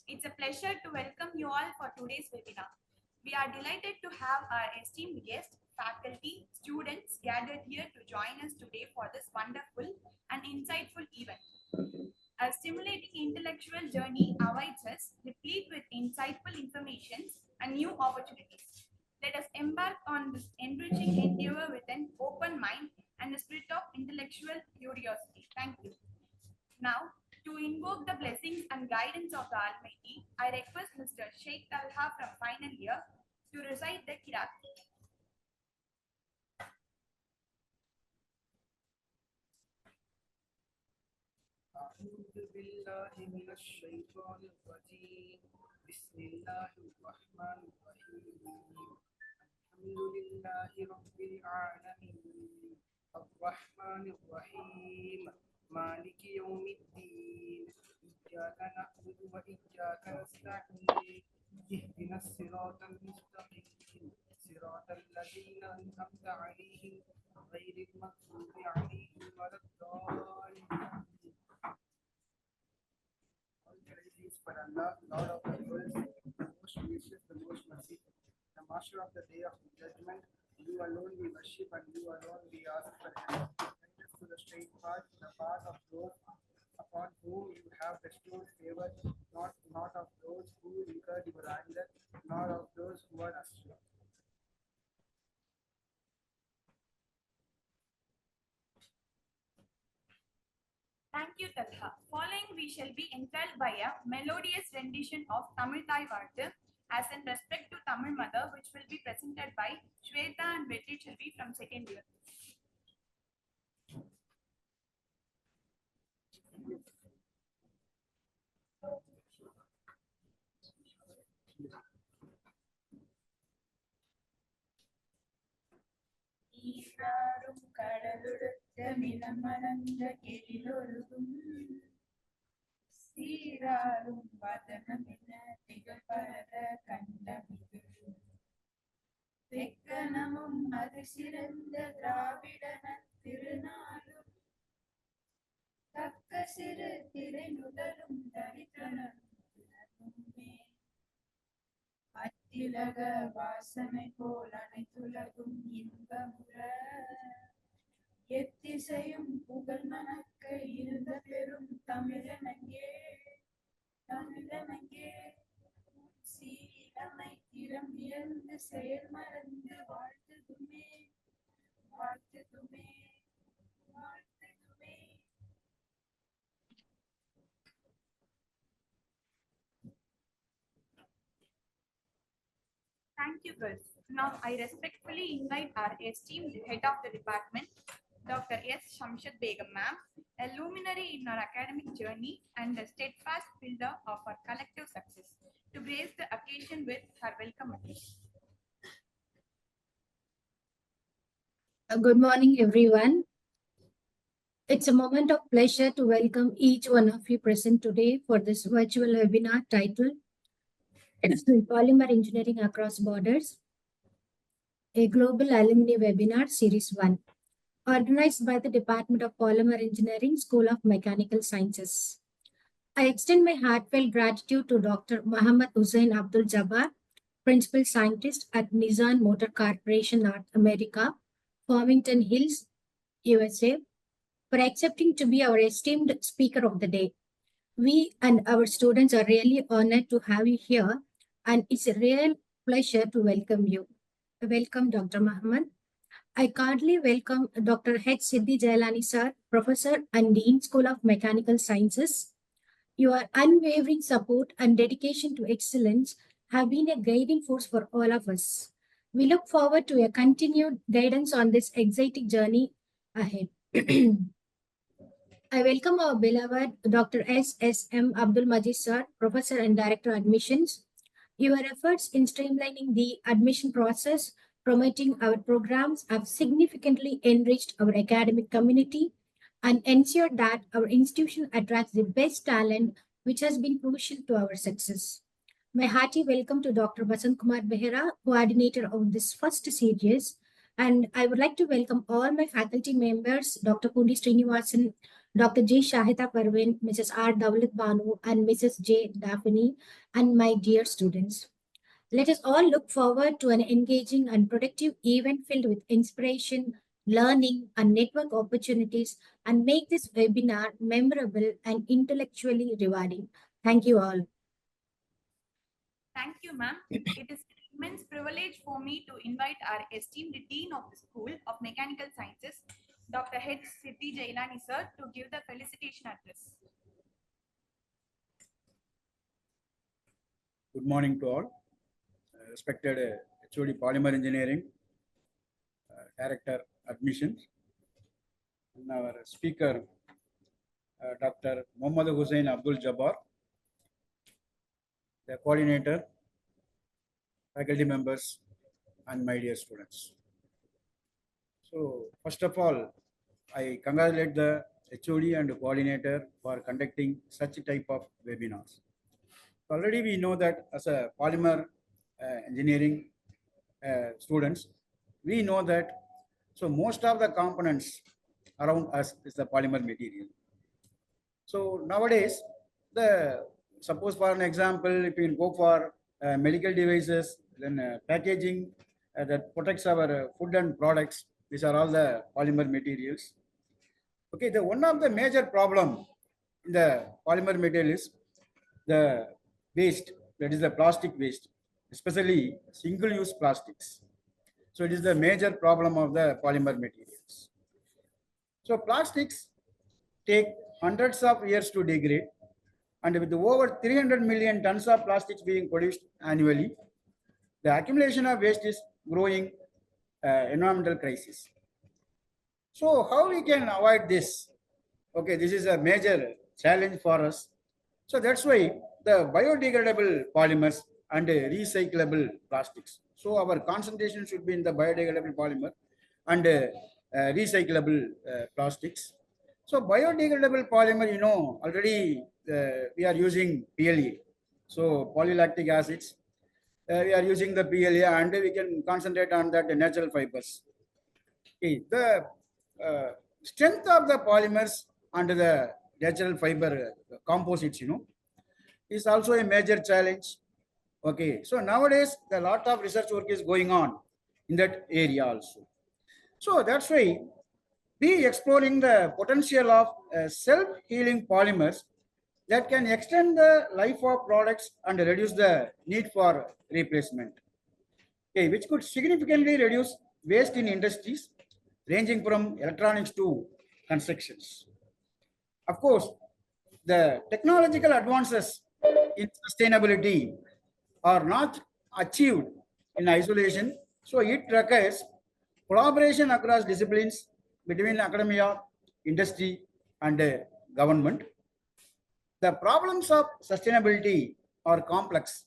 It's a pleasure to welcome you all for today's webinar. We are delighted to have our esteemed guests, faculty, students gathered here to join us today for this wonderful and insightful event. A stimulating intellectual journey awaits us, replete with insightful information and new opportunities. Let us embark on this enriching endeavor with an open mind and a spirit of intellectual curiosity. Thank you. Now, to invoke the blessings and guidance of the Almighty, I request Mr. Sheikh Talha from final year to recite the Kirat. أعوذ بالله من الشيطان الرجيم بسم الله الرحمن الرحيم الحمد لله رب العالمين الرحمن الرحيم مالك يوم الدين إياك نعبد وإياك نستعين اهدنا الصراط المستقيم صراط الذين أنعمت عليهم غير المغضوب عليهم ولا الضالين. For Allah, Lord of the worlds, the most gracious, the most merciful, the Master of the Day of Judgment. You alone we worship and you alone we ask for help. Guide us to the straight path, the path of those upon whom you have bestowed favor, not of those who incurred your anger, nor of those who are astray. Thank you, Talha. Following, we shall be enthralled by a melodious rendition of Tamil Thai Vaarthu as in respect to Tamil Mother, which will be presented by Shweta and Vetri Chelvi from second year. ஈராறும் கடலுடுத்த நிலமணந்த எழிலொழுகும் சீராறும் வதனமென திகழ்பர கண்டமிகு வெக்கணமும் அது சிறந்த திராவிடன திருநாளும் தக்க சிறு திரை நுதலும் தரித்தனமே அத்திலக வாசனை போல் அனைத்துலகும் இன்பமுற எத்திசையும் புகழ் மணக்க இருந்த பெரும் தமிழனங்கே சீரமை திறம் இழந்து செயல் மறந்து வாழ்த்துதுமே வாழ்த்துதுமே வாழ்த்துதுமே. Thank you, girls. Now, I respectfully invite our esteemed head of the department, Dr. S. Shamshad Begum ma'am, a luminary in our academic journey and a steadfast builder of our collective success, to grace the occasion with her welcome address. Good morning, everyone. It's a moment of pleasure to welcome each one of you present today for this virtual webinar titled Polymer Engineering Across Borders, a Global Alumni Webinar Series 1, organized by the Department of Polymer Engineering, School of Mechanical Sciences. I extend my heartfelt gratitude to Dr. Mohammed Hussain Abdul Jabbar, Principal Scientist at Nissan Motor Corporation, North America, Farmington Hills, USA, for accepting to be our esteemed speaker of the day. We and our students are really honored to have you here, and it's a real pleasure to welcome you. Welcome, Dr. Mohammed. I cordially welcome Dr. H. Siddhi Jailani sir, Professor and Dean, School of Mechanical Sciences. Your unwavering support and dedication to excellence have been a guiding force for all of us. We look forward to your continued guidance on this exciting journey ahead. I welcome our beloved Dr. S.S.M. Abdul Majid sir, Professor and Director Admissions. Your efforts in streamlining the admission process, promoting our programs have significantly enriched our academic community and ensured that our institution attracts the best talent, which has been crucial to our success. My hearty welcome to Dr. Basant Kumar Behera, coordinator of this first series, and I would like to welcome all my faculty members, Dr. Pundi Srinivasan, Dr. G. Shahida Parvin, Mrs. R. Dawlat Banu, and Mrs. J. Daphne, and my dear students. Let us all look forward to an engaging and productive event filled with inspiration, learning, and network opportunities, and make this webinar memorable and intellectually rewarding. Thank you all. Thank you, ma'am. It is an immense privilege for me to invite our esteemed Dean of the School of Mechanical Sciences, Dr. H. Siddhi Jailani, sir, to give the felicitation address. Good morning to all. Respected HOD Polymer Engineering, Director Admissions, and our speaker, Dr. Mohammed Hussain Abdul Jabbar, the coordinator, faculty members, and my dear students. So, first of all, I congratulate the HOD and coordinator for conducting such type of webinars. Already we know that as a polymer engineering students, we know that so most of the components around us is the polymer material. So nowadays, suppose for an example, if you go for medical devices, then packaging that protects our food and products, these are all the polymer materials. Okay, the one of the major problem in the polymer material is the waste, that is the plastic waste, especially single-use plastics. So it is the major problem of the polymer materials. So plastics take hundreds of years to degrade, and with over 300 million tons of plastics being produced annually, the accumulation of waste is growing environmental crisis. So how we can avoid this? Okay, this is a major challenge for us. So that's why the biodegradable polymers and recyclable plastics. So our concentration should be in the biodegradable polymer and recyclable plastics. So biodegradable polymer, you know, already we are using PLA. So polylactic acids, we are using the PLA and we can concentrate on that natural fibers. Okay, the strength of the polymers and the natural fiber composites, you know, is also a major challenge. Okay, so nowadays a lot of research work is going on in that area also. So that's why we exploring the potential of self-healing polymers that can extend the life of products and reduce the need for replacement. Okay, which could significantly reduce waste in industries ranging from electronics to constructions. Of course, the technological advances in sustainability are not achieved in isolation, so it requires collaboration across disciplines between academia, industry, and government. The problems of sustainability are complex,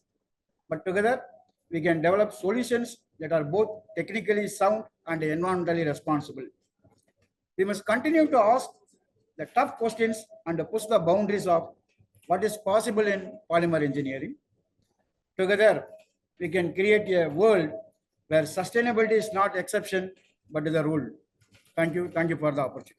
but together we can develop solutions that are both technically sound and environmentally responsible. We must continue to ask the tough questions and push the boundaries of what is possible in polymer engineering. Together, we can create a world where sustainability is not exception, but is the rule. Thank you for the opportunity.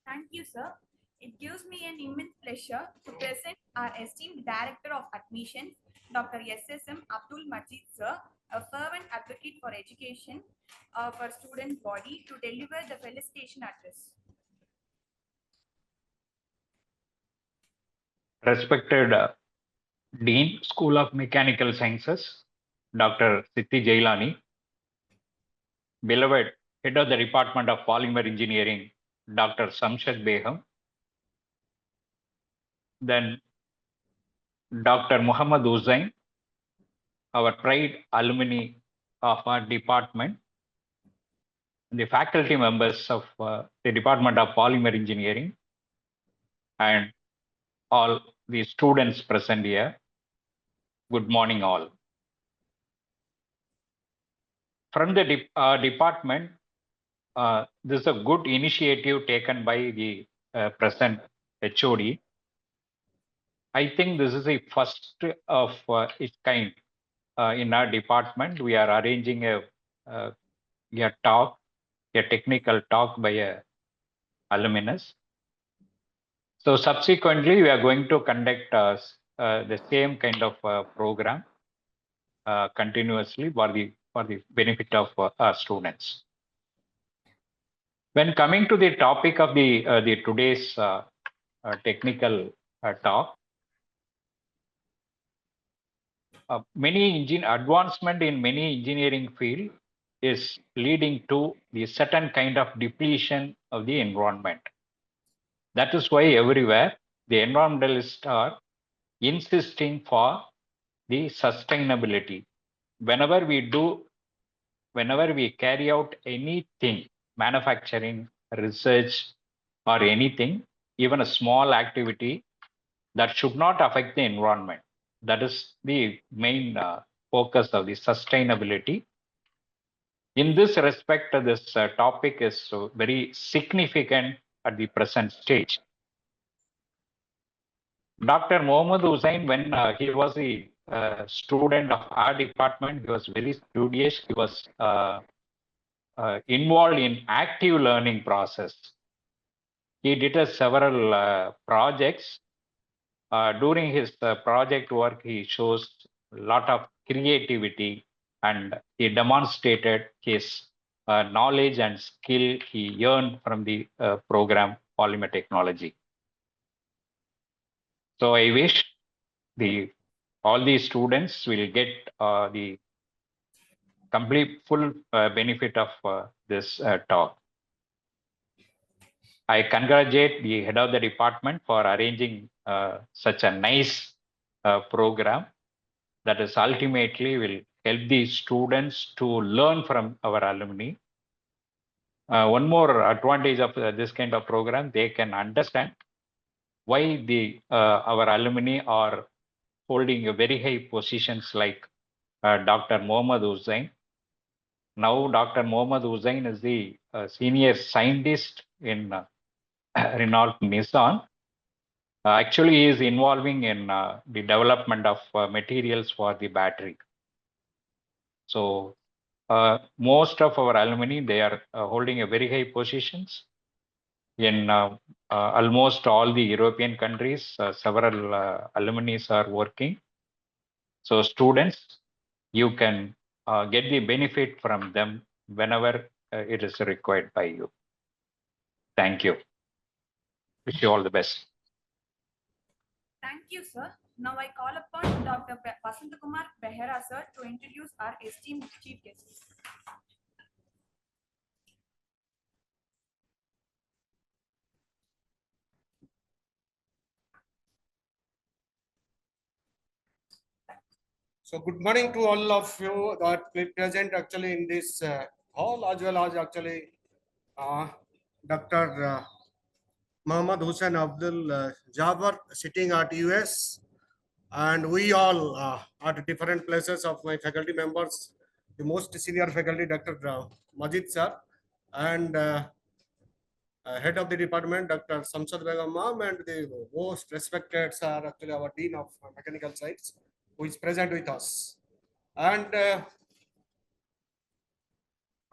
Thank you, sir. It gives me an immense pleasure to present our esteemed Director of Admissions, Dr. SSM Abdul Majid, sir, a fervent advocate for education for student body, to deliver the felicitation address. Respected Dean, School of Mechanical Sciences, Dr. Siddhi Jailani, beloved Head of the Department of Polymer Engineering, Dr. Samshad Begum, then Dr. Mohammed Hussain, our pride alumni of our department, the faculty members of the Department of Polymer Engineering, and all the students present here. Good morning, all. From the department, this is a good initiative taken by the present HOD. I think this is the first of its kind in our department. We are arranging a talk, a technical talk by a alumnus. So subsequently, we are going to conduct the same kind of program continuously for the benefit of our students. When coming to the topic of the today's technical talk, advancement in many engineering field is leading to the certain kind of depletion of the environment. That is why everywhere the environmentalists are insisting for the sustainability. Whenever we carry out anything, manufacturing, research, or anything, even a small activity, that should not affect the environment. That is the main focus of the sustainability. In this respect, this topic is very significant at the present stage. Dr. Mohammed Hussain, when he was a student of our department, he was very studious. He was involved in active learning process. He did several projects. During his project work, he shows a lot of creativity, and he demonstrated his knowledge and skill he earned from the program Polymer Technology. So I wish all these students will get the complete full benefit of this talk. I congratulate the head of the department for arranging such a nice program that is ultimately will help the students to learn from our alumni. One more advantage of this kind of program, they can understand why our alumni are holding a very high positions like Dr. Mohammed Hussain. Now Dr. Mohammed Hussain is the senior scientist in Renault Nissan. Actually, he is involving in the development of materials for the battery. So most of our alumni, they are holding a very high positions in almost all the European countries. Several alumni are working. So students, you can get the benefit from them whenever it is required by you. Thank you. Wish you all the best. Thank you, sir. Now I call upon Dr. Vasantakumar Behera, sir, to introduce our esteemed chief guests. So good morning to all of you that are present actually in this hall, as well as actually Dr. Mohammed Hussain Abdul Jabbar sitting at US, and we all at different places of my faculty members, the most senior faculty, Dr. Majid sir, and head of the department, Dr. Samsad Begum ma'am, and the most respected sir, actually our Dean of Mechanical Science, who is present with us. And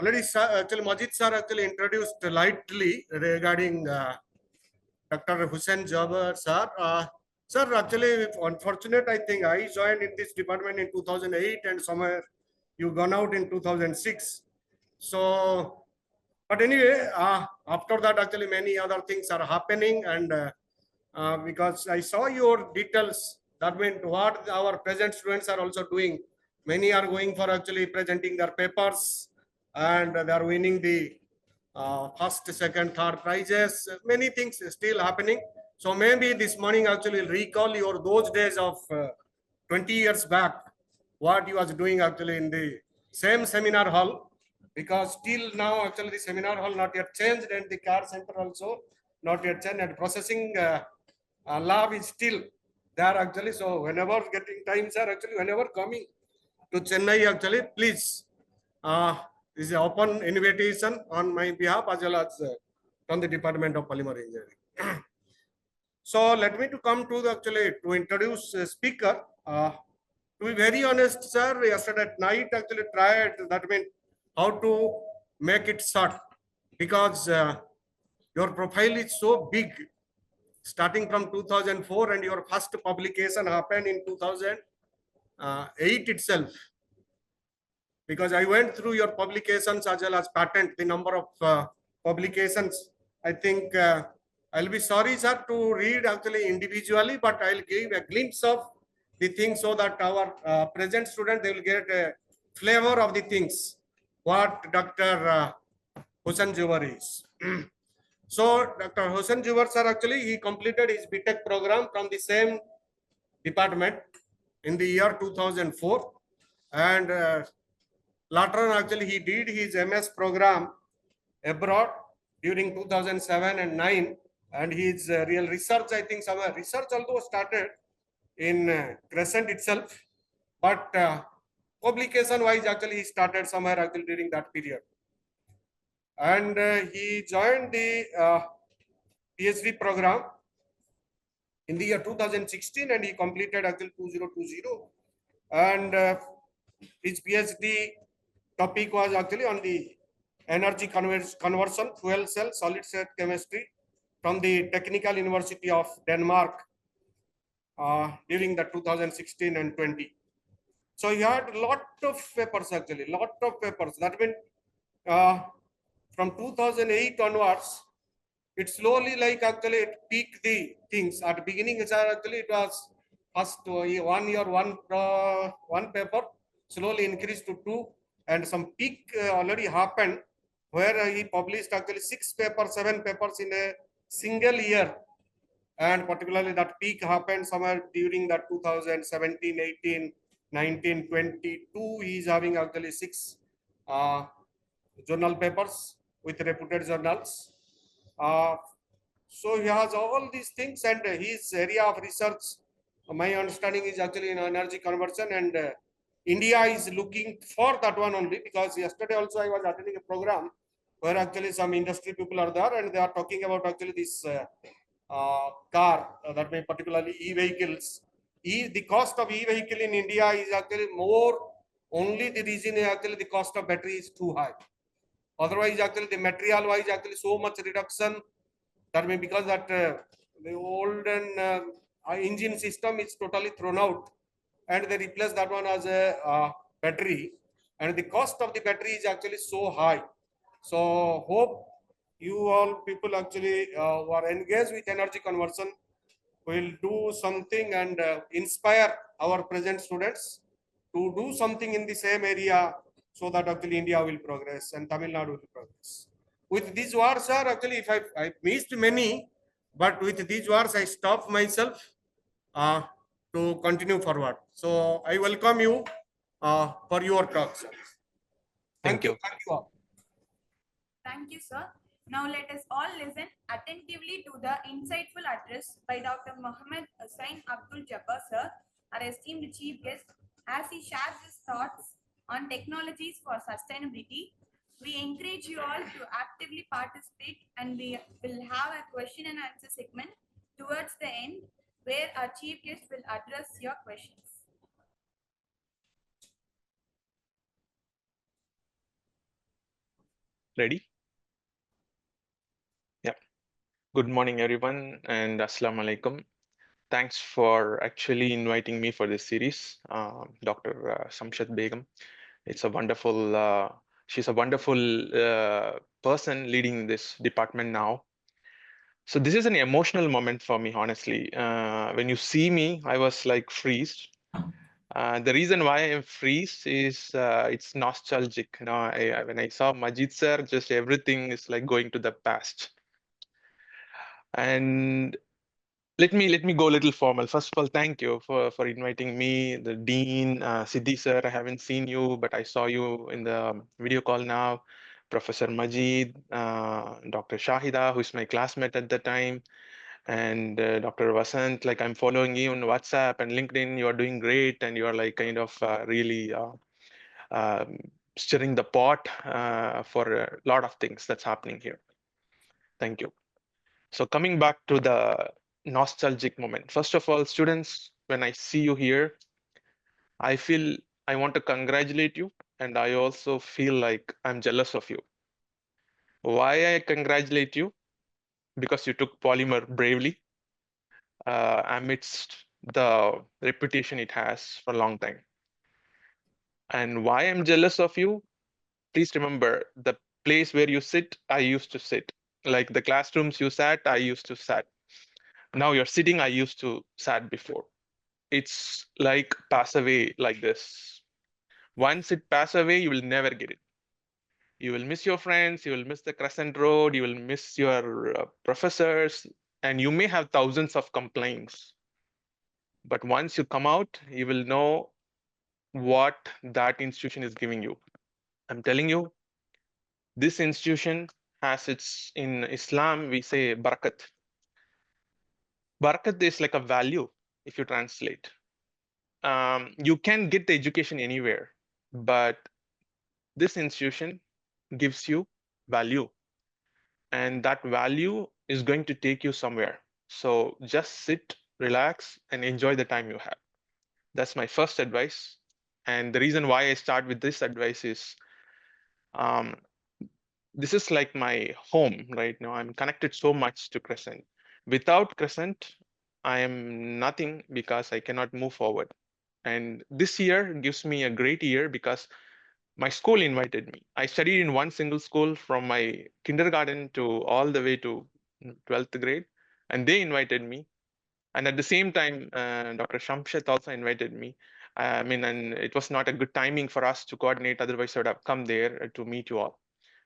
already actually Majid sir actually introduced lightly regarding Dr. Hussain Jabbar sir. Sir, actually unfortunate, I think I joined in this department in 2008 and somewhere you gone out in 2006. So, but anyway, after that actually many other things are happening, and because I saw your details, that means what our present students are also doing. Many are going for actually presenting their papers, and they are winning the first, second, third prizes. Many things still happening. So maybe this morning actually recall your those days of 20 years back, what you was doing actually in the same seminar hall, because till now actually the seminar hall not yet changed, and the car center also not yet changed, and processing lab is still there actually. So whenever getting time, sir, actually whenever coming to Chennai, actually please, this is an open invitation on my behalf as well as from the Department of Polymer Engineering. So let me to come to actually to introduce a speaker. To be very honest, sir, yesterday at night actually tried, that means how to make it short, because your profile is so big, starting from 2004, and your first publication happened in 2008 itself. Because I went through your publications as well as patent, the number of publications. I think I'll be sorry, sir, to read actually individually, but I'll give a glimpse of the things so that our present student, they will get a flavor of the things, what Dr. Hussain Jabbar is. So Dr. Hussain Jabbar, sir, actually he completed his BTech program from the same department in the year 2004. And later on, actually, he did his MS program abroad during 2007 and 9. And his real research, I think, some research although started in Crescent itself, but publication-wise, actually, he started somewhere actually during that period. And he joined the PhD program in the year 2016, and he completed actually 2020. And his PhD topic was actually on the energy conversion, fuel cell, solid state chemistry from the Technical University of Denmark during the 2016 and 20. So he had a lot of papers actually, lot of papers. That means from 2008 onwards, it slowly like actually it peaked the things. At the beginning, actually it was first 1 year, one paper, slowly increased to 2, and some peak already happened where he published actually 6 papers, 7 papers in a single year. And particularly that peak happened somewhere during the 2017, 18, 19, 22. He is having actually 6 journal papers with reputed journals. So he has all these things, and his area of research, my understanding, is actually in energy conversion, and India is looking for that one only, because yesterday also I was attending a program where actually some industry people are there, and they are talking about actually this car, that may particularly e-vehicles. The cost of e-vehicle in India is actually more, only the reason is actually the cost of battery is too high. Otherwise, actually the material wise, actually so much reduction. That may because that the olden engine system is totally thrown out, and they replace that one as a battery, and the cost of the battery is actually so high. So hope you all people actually who are engaged with energy conversion will do something and inspire our present students to do something in the same area, so that actually India will progress and Tamil Nadu will progress. With these words, sir, actually, if I missed many, but with these words, I stop myself to continue forward. So I welcome you for your talk, sir. Thank you. Thank you all. Thank you, sir. Now let us all listen attentively to the insightful address by Dr. Mohammed Hussain Abdul Jabbar, sir, our esteemed chief guest, as he shares his thoughts on technologies for sustainability. We encourage you all to actively participate, and we will have a question and answer segment towards the end, where our chief guest will address your questions. Ready? Yeah. Good morning, everyone, and Assalamu alaikum. Thanks for actually inviting me for this series, Dr. Samshad Begum. It's a wonderful, she's a wonderful person leading this department now. So this is an emotional moment for me, honestly. When you see me, I was like freezed. The reason why I'm freeze is it's nostalgic. You know, when I saw Majid sir, just everything is like going to the past. And let me go a little formal. First of all, thank you for inviting me, the dean, Siddhi sir. I haven't seen you, but I saw you in the video call now. Professor Majid, Dr. Shahida, who is my classmate at the time, and Dr. Vasant. Like, I'm following you on WhatsApp and LinkedIn. You are doing great, and you are like kind of really stirring the pot for a lot of things that's happening here. Thank you. So coming back to the nostalgic moment. First of all, students, when I see you here, I feel I want to congratulate you, and I also feel like I'm jealous of you. Why I congratulate you? Because you took polymer bravely. amidst the reputation it has for a long time. And why I'm jealous of you, please remember the place where you sit, I used to sit. Like the classrooms you sat, I used to sat. Now you're sitting, I used to sat before. It's like pass away like this. Once it pass away, you will never get it. You will miss your friends, you will miss the Crescent Road, you will miss your professors, and you may have thousands of complaints. But once you come out, you will know what that institution is giving you. I'm telling you, this institution has its, in Islam, we say barakat. Barakat is like a value if you translate. You can get the education anywhere, but this institution gives you value, and that value is going to take you somewhere. So just sit, relax, and enjoy the time you have. That's my first advice. And the reason why I start with this advice is um, this is like my home right now. I'm connected so much to Crescent. Without Crescent, I am nothing because I cannot move forward. And this year gives me a great year because my school invited me. I studied in one single school from my kindergarten to all the way to 12th grade, and they invited me. And at the same time, Dr. Shamshat also invited me. I mean, and it was not a good timing for us to coordinate. Otherwise, I would have come there to meet you all.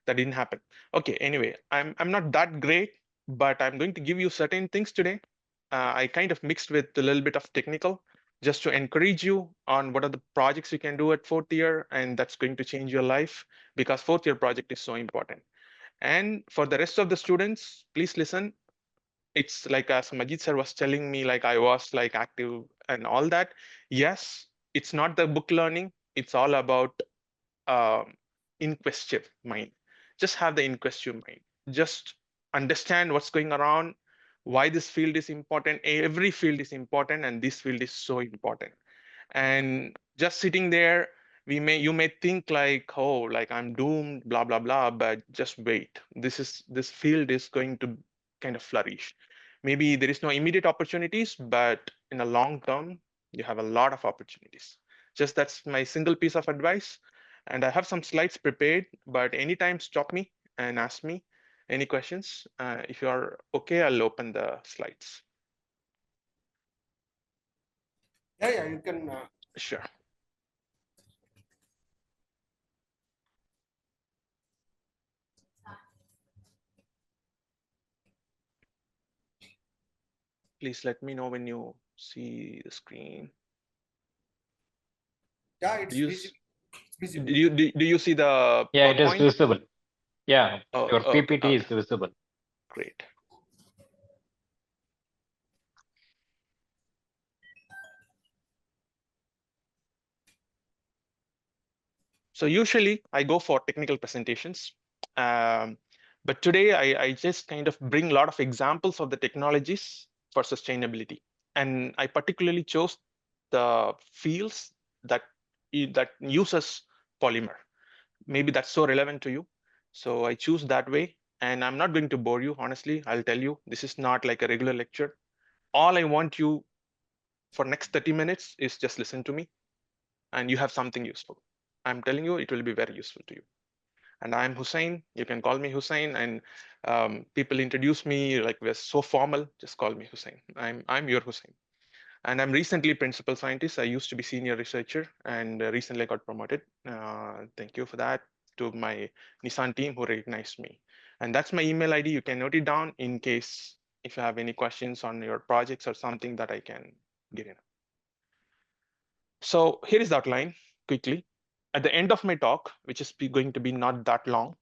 That didn't happen. Okay, anyway, I'm not that great, but I'm going to give you certain things today. I kind of mixed with a little bit of technical just to encourage you on what are the projects you can do at fourth year, and that's going to change your life because fourth year project is so important. And for the rest of the students, please listen. It's like as Majid sir was telling me, like I was like active and all that. Yes, it's not the book learning. It's all about inquisitive mind. Just have the inquisitive mind. Just understand what's going around, why this field is important. Every field is important, and this field is so important. And just sitting there, you may think like, oh, like I'm doomed, blah blah blah. But just wait. This field is going to kind of flourish. Maybe there is no immediate opportunities, but in the long term, you have a lot of opportunities. Just that's my single piece of advice. And I have some slides prepared, but anytime stop me and ask me any questions. If you are okay, I'll open the slides. Yeah, you can. Sure. Please let me know when you see the screen. Yeah, it's Do you, visible. It's visible. do you see the Yeah, it is PowerPoint? visible. Yeah, Oh, your okay, PPT is visible. great. So usually I go for technical presentations. But today I just kind of bring a lot of examples of the technologies for sustainability. And I particularly chose the fields that uses polymer. Maybe that's so relevant to you. So I choose that way. And I'm not going to bore you, honestly. I'll tell you, this is not like a regular lecture. All I want you for next 30 minutes is just listen to me and you have something useful. I'm telling you, it will be very useful to you. And I'm Hussain. You can call me Hussain. And people introduce me like we're so formal. Just call me Hussain. I'm your Hussain. And I'm recently principal scientist. I used to be senior researcher and recently I got promoted. Thank you for that to my Nissan team who recognized me. And that's my email ID. You can note it down in case if you have any questions on your projects or something that I can get in. So here is the outline quickly. At the end of my talk, which is going to be not that long,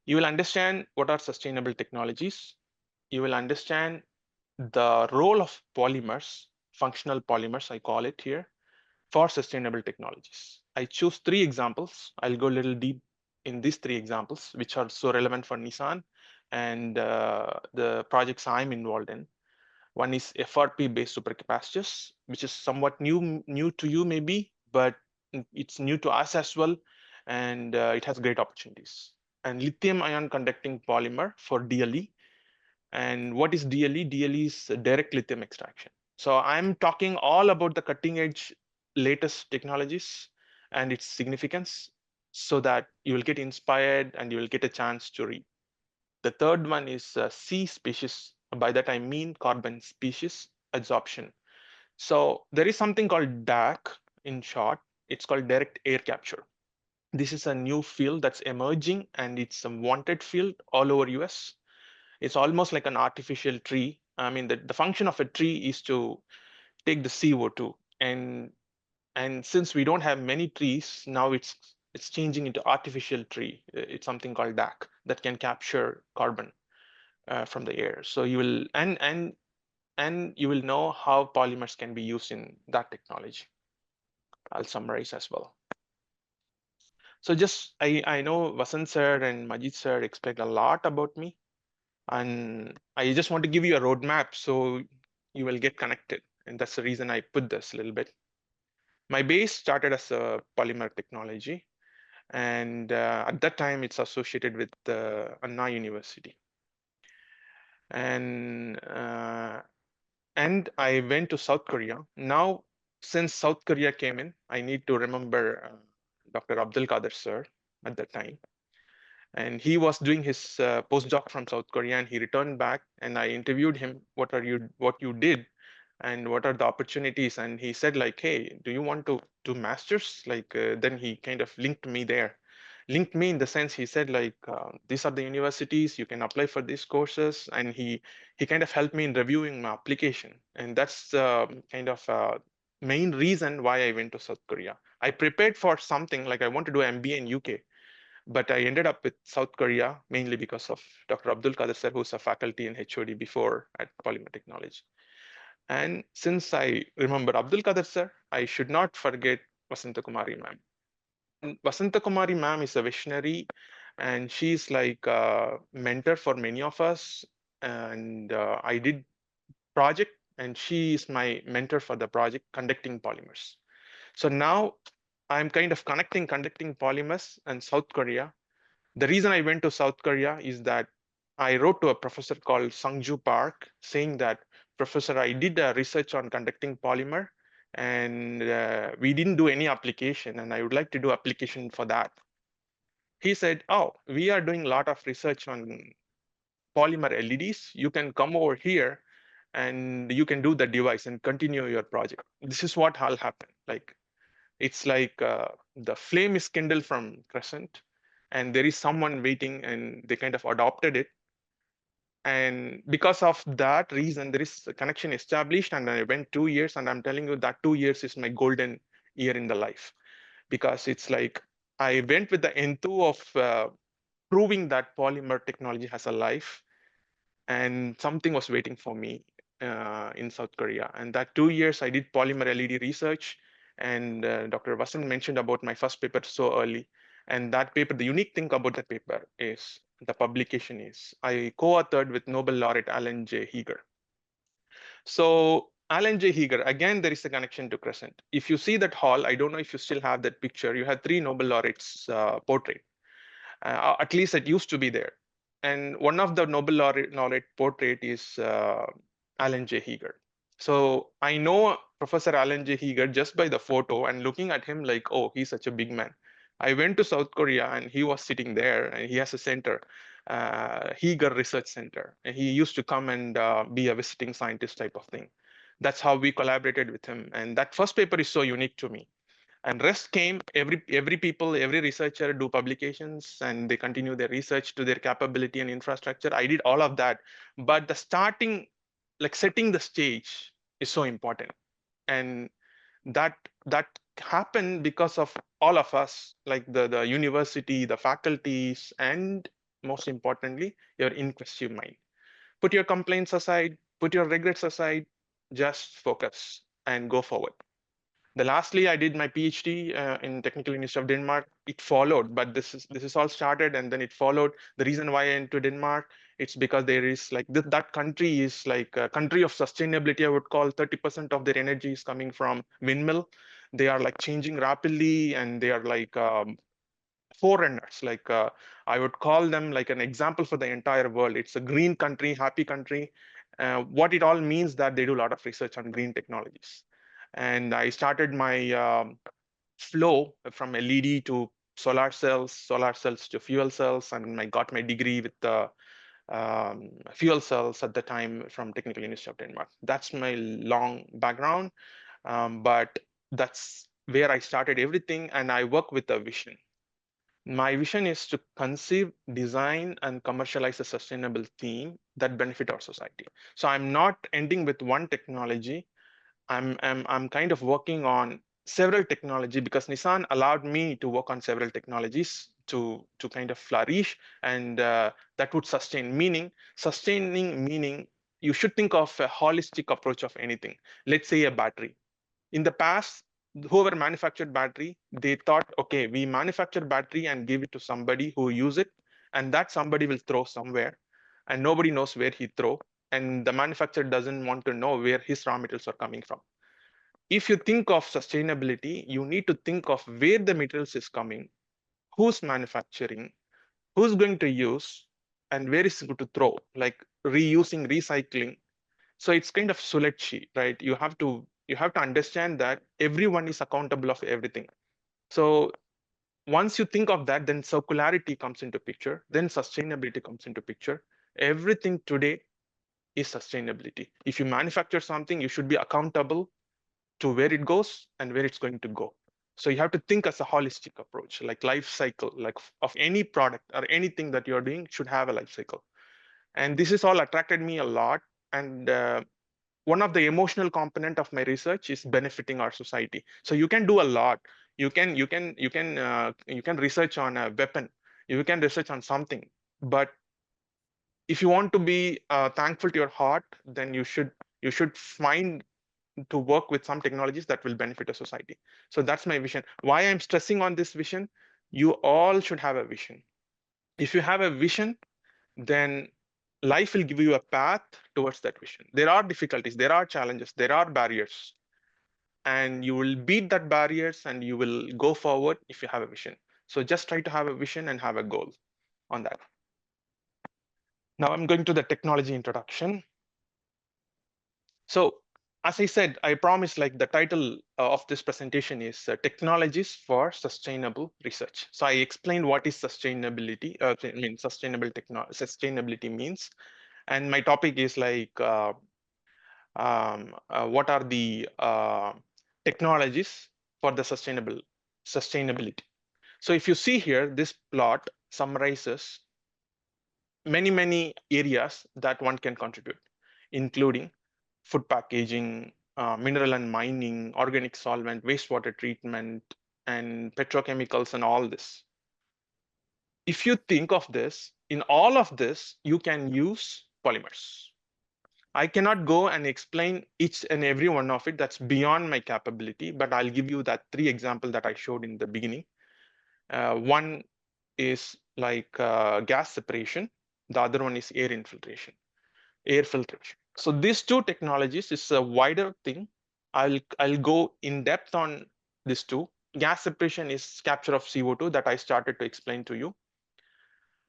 you will understand what are sustainable technologies. You will understand the role of polymers, functional polymers, I call it here, for sustainable technologies. I choose 3 examples. I'll go a little deep in these 3 examples, which are so relevant for Nissan and the projects I'm involved in. One is FRP-based supercapacitors, which is somewhat new to you maybe, but it's new to us as well, and it has great opportunities. And lithium ion conducting polymer for DLE, And what is DLE? DLE is direct lithium extraction. So I'm talking all about the cutting edge latest technologies and its significance so that you will get inspired and you will get a chance to read. The third one is C species. By that I mean carbon species adsorption. So there is something called DAC in short. It's called direct air capture. This is a new field that's emerging and it's a wanted field all over US. It's almost like an artificial tree. I mean, the function of a tree is to take the CO2 and since we don't have many trees, now it's changing into artificial tree. It's something called DAC that can capture carbon from the air. So you will and you will know how polymers can be used in that technology. I'll summarize as well. So just I know Vasant sir and Majid sir explained a lot about me, and I just want to give you a roadmap so you will get connected. And that's the reason I put this a little bit. My base started as a polymer technology, and at that time it's associated with Anna University. And I went to South Korea. Now, since South Korea came in, I need to remember Dr. Abdul Qadir sir at that time. And he was doing his postdoc from South Korea, and he returned back. And I interviewed him, what you did, and what are the opportunities? And he said like, hey, do you want to do masters? Like then he kind of linked me there. Linked me in the sense he said like these are the universities you can apply for these courses, and he kind of helped me in reviewing my application, and that's kind of main reason why I went to South Korea. I prepared for something like I want to do MBA in UK, but I ended up with South Korea mainly because of Dr. Abdul Qadir sir, who's a faculty in HOD before at Polymer Technology. And since I remember Abdul Qadir sir, I should not forget Vasanta Kumari ma'am. Vasanta Kumari ma'am is a visionary, and she's like a mentor for many of us. And I did project, and she is my mentor for the project conducting polymers. So now I'm kind of conducting polymers and South Korea. The reason I went to South Korea is that I wrote to a professor called Sungju Park saying that, Professor, I did a research on conducting polymer, and we didn't do any application, and I would like to do application for that. He said, oh, we are doing a lot of research on polymer LEDs. You can come over here and you can do the device and continue your project. This is what will happen. Like, it's like the flame is kindled from Crescent, and there is someone waiting, and they kind of adopted it. And because of that reason, there is a connection established, and I went 2 years, and I'm telling you that 2 years is my golden year in the life, because it's like I went with the enthu of proving that polymer technology has a life, and something was waiting for me in South Korea. And that 2 years I did polymer LED research, and Dr. Vasant mentioned about my first paper so early. And that paper, the unique thing about that paper is the publication is I co-authored with Nobel laureate Alan J. Heeger. So Alan J. Heeger, again, there is a connection to Crescent. If you see that hall, I don't know if you still have that picture. You had 3 Nobel laureates portrait. At least it used to be there. And one of the Nobel laureate portrait is Alan J. Heeger. So I know Professor Alan J. Heeger just by the photo, and looking at him like, oh, he's such a big man. I went to South Korea, and he was sitting there, and he has a center, Heeger Research Center. And he used to come and be a visiting scientist type of thing. That's how we collaborated with him. And that first paper is so unique to me. And rest came, every people, every researcher do publications, and they continue their research to their capability and infrastructure. I did all of that, but the starting, like setting the stage is so important. And that happened because of all of us, like the university, the faculties, and most importantly, your inquisitive mind. Put your complaints aside, put your regrets aside, just focus and go forward. Lastly, I did my PhD in Technical University of Denmark. It followed, but this is all started, and then it followed. The reason why I went to Denmark, it's because there is like that country is like a country of sustainability. I would call 30% of their energy is coming from windmill. They are like changing rapidly, and they are like forerunners. Like I would call them like an example for the entire world. It's a green country, happy country. What it all means that they do a lot of research on green technologies. And I started my flow from LED to solar cells to fuel cells, and I got my degree with the fuel cells at the time from Technical University of Denmark. That's my long background, but that's where I started everything, and I work with a vision. My vision is to conceive, design, and commercialize a sustainable theme that benefit our society. So I'm not ending with one technology. I'm kind of working on several technology because Nissan allowed me to work on several technologies to kind of flourish, and that would sustain. Sustaining meaning you should think of a holistic approach of anything. Let's say a battery. In the past, whoever manufactured battery, they thought, okay, we manufacture battery and give it to somebody who use it, and that somebody will throw somewhere, and nobody knows where he throw, and the manufacturer doesn't want to know where his raw materials are coming from. If you think of sustainability, you need to think of where the materials is coming, who's manufacturing, who's going to use, and where is good to throw, like reusing, recycling. So it's kind of Suletchi, right? You have to understand that everyone is accountable of everything. So once you think of that, then circularity comes into picture, then sustainability comes into picture. Everything today is sustainability. If you manufacture something, you should be accountable to where it goes and where it's going to go. So you have to think as a holistic approach, like life cycle, like of any product or anything that you're doing should have a life cycle. And this is all attracted me a lot. And one of the emotional component of my research is benefiting our society. So you can do a lot. You can research on a weapon. You can research on something. But if you want to be thankful to your heart, then you should find to work with some technologies that will benefit a society. So that's my vision. Why I'm stressing on this vision? You all should have a vision. If you have a vision, then life will give you a path towards that vision. There are difficulties, there are challenges, there are barriers, and you will beat that barriers and you will go forward if you have a vision. So just try to have a vision and have a goal on that. Now I'm going to the technology introduction. So as I said, I promised like the title of this presentation is Technologies for Sustainable Research. So I explained what is sustainability, sustainability means. And my topic is like, what are the technologies for the sustainability? So if you see here, this plot summarizes many areas that one can contribute, including food packaging, mineral and mining, organic solvent, wastewater treatment, and petrochemicals, and all this. If you think of this, in all of this, you can use polymers. I cannot go and explain each and every one of it. That's beyond my capability, but I'll give you that 3 examples that I showed in the beginning. One is like gas separation. The other one is air filtration. So these 2 technologies is a wider thing. I'll go in depth on these 2. Gas separation is capture of CO2 that I started to explain to you.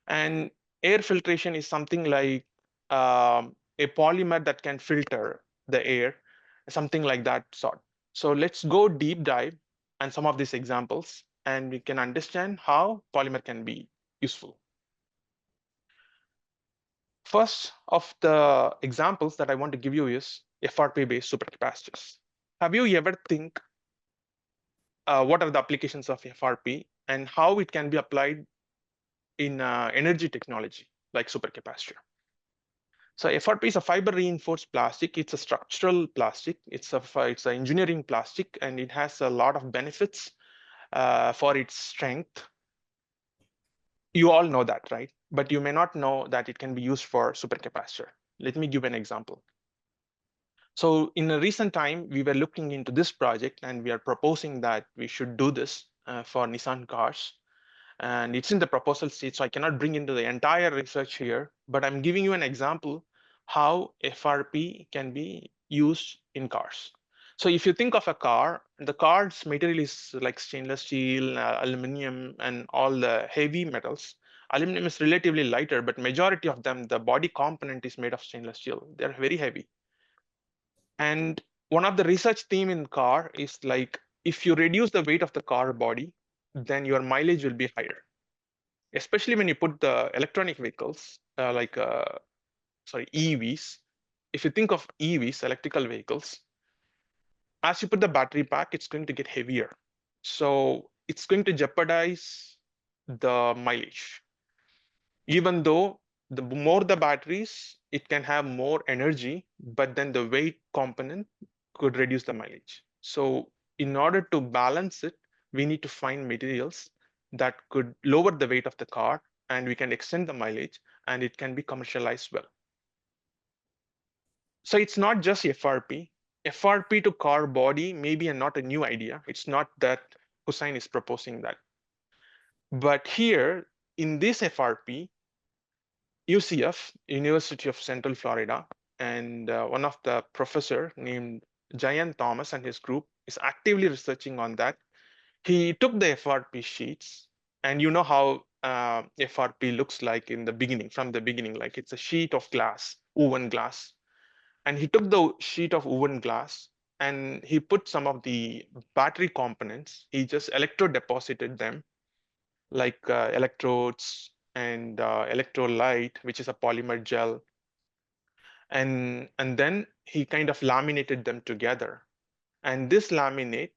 And air filtration is something like a polymer that can filter the air, something like that sort. So let's go deep dive on some of these examples, and we can understand how polymer can be useful. First of the examples that I want to give you is FRP-based supercapacitors. Have you ever think what are the applications of FRP and how it can be applied in energy technology like supercapacitor? So FRP is a fiber reinforced plastic. It's a structural plastic. It's an engineering plastic, and it has a lot of benefits for its strength. You all know that, right? But you may not know that it can be used for supercapacitor. Let me give an example. So in a recent time, we were looking into this project, and we are proposing that we should do this for Nissan cars. And it's in the proposal stage, so I cannot bring into the entire research here, but I'm giving you an example how FRP can be used in cars. So if you think of a car, the car's material is like stainless steel, aluminum, and all the heavy metals. Aluminum is relatively lighter, but majority of them, the body component is made of stainless steel. They're very heavy. And one of the research theme in car is like, if you reduce the weight of the car body, then your mileage will be higher. Especially when you put the electronic vehicles, EVs. If you think of EVs, electrical vehicles, as you put the battery pack, it's going to get heavier. So it's going to jeopardize the mileage. Even though the more the batteries, it can have more energy, but then the weight component could reduce the mileage. So in order to balance it, we need to find materials that could lower the weight of the car, and we can extend the mileage, and it can be commercialized well. So it's not just FRP. FRP to car body may be not a new idea. It's not that Hussain is proposing that. But here in this FRP, UCF, University of Central Florida, and one of the professor named Jayan Thomas and his group is actively researching on that. He took the FRP sheets, and you know how FRP looks like in the beginning, from the beginning, like it's a sheet of glass, woven glass. And he took the sheet of woven glass and he put some of the battery components. He just electrode deposited them, like electrodes and electrolyte, which is a polymer gel. And then he kind of laminated them together. And this laminate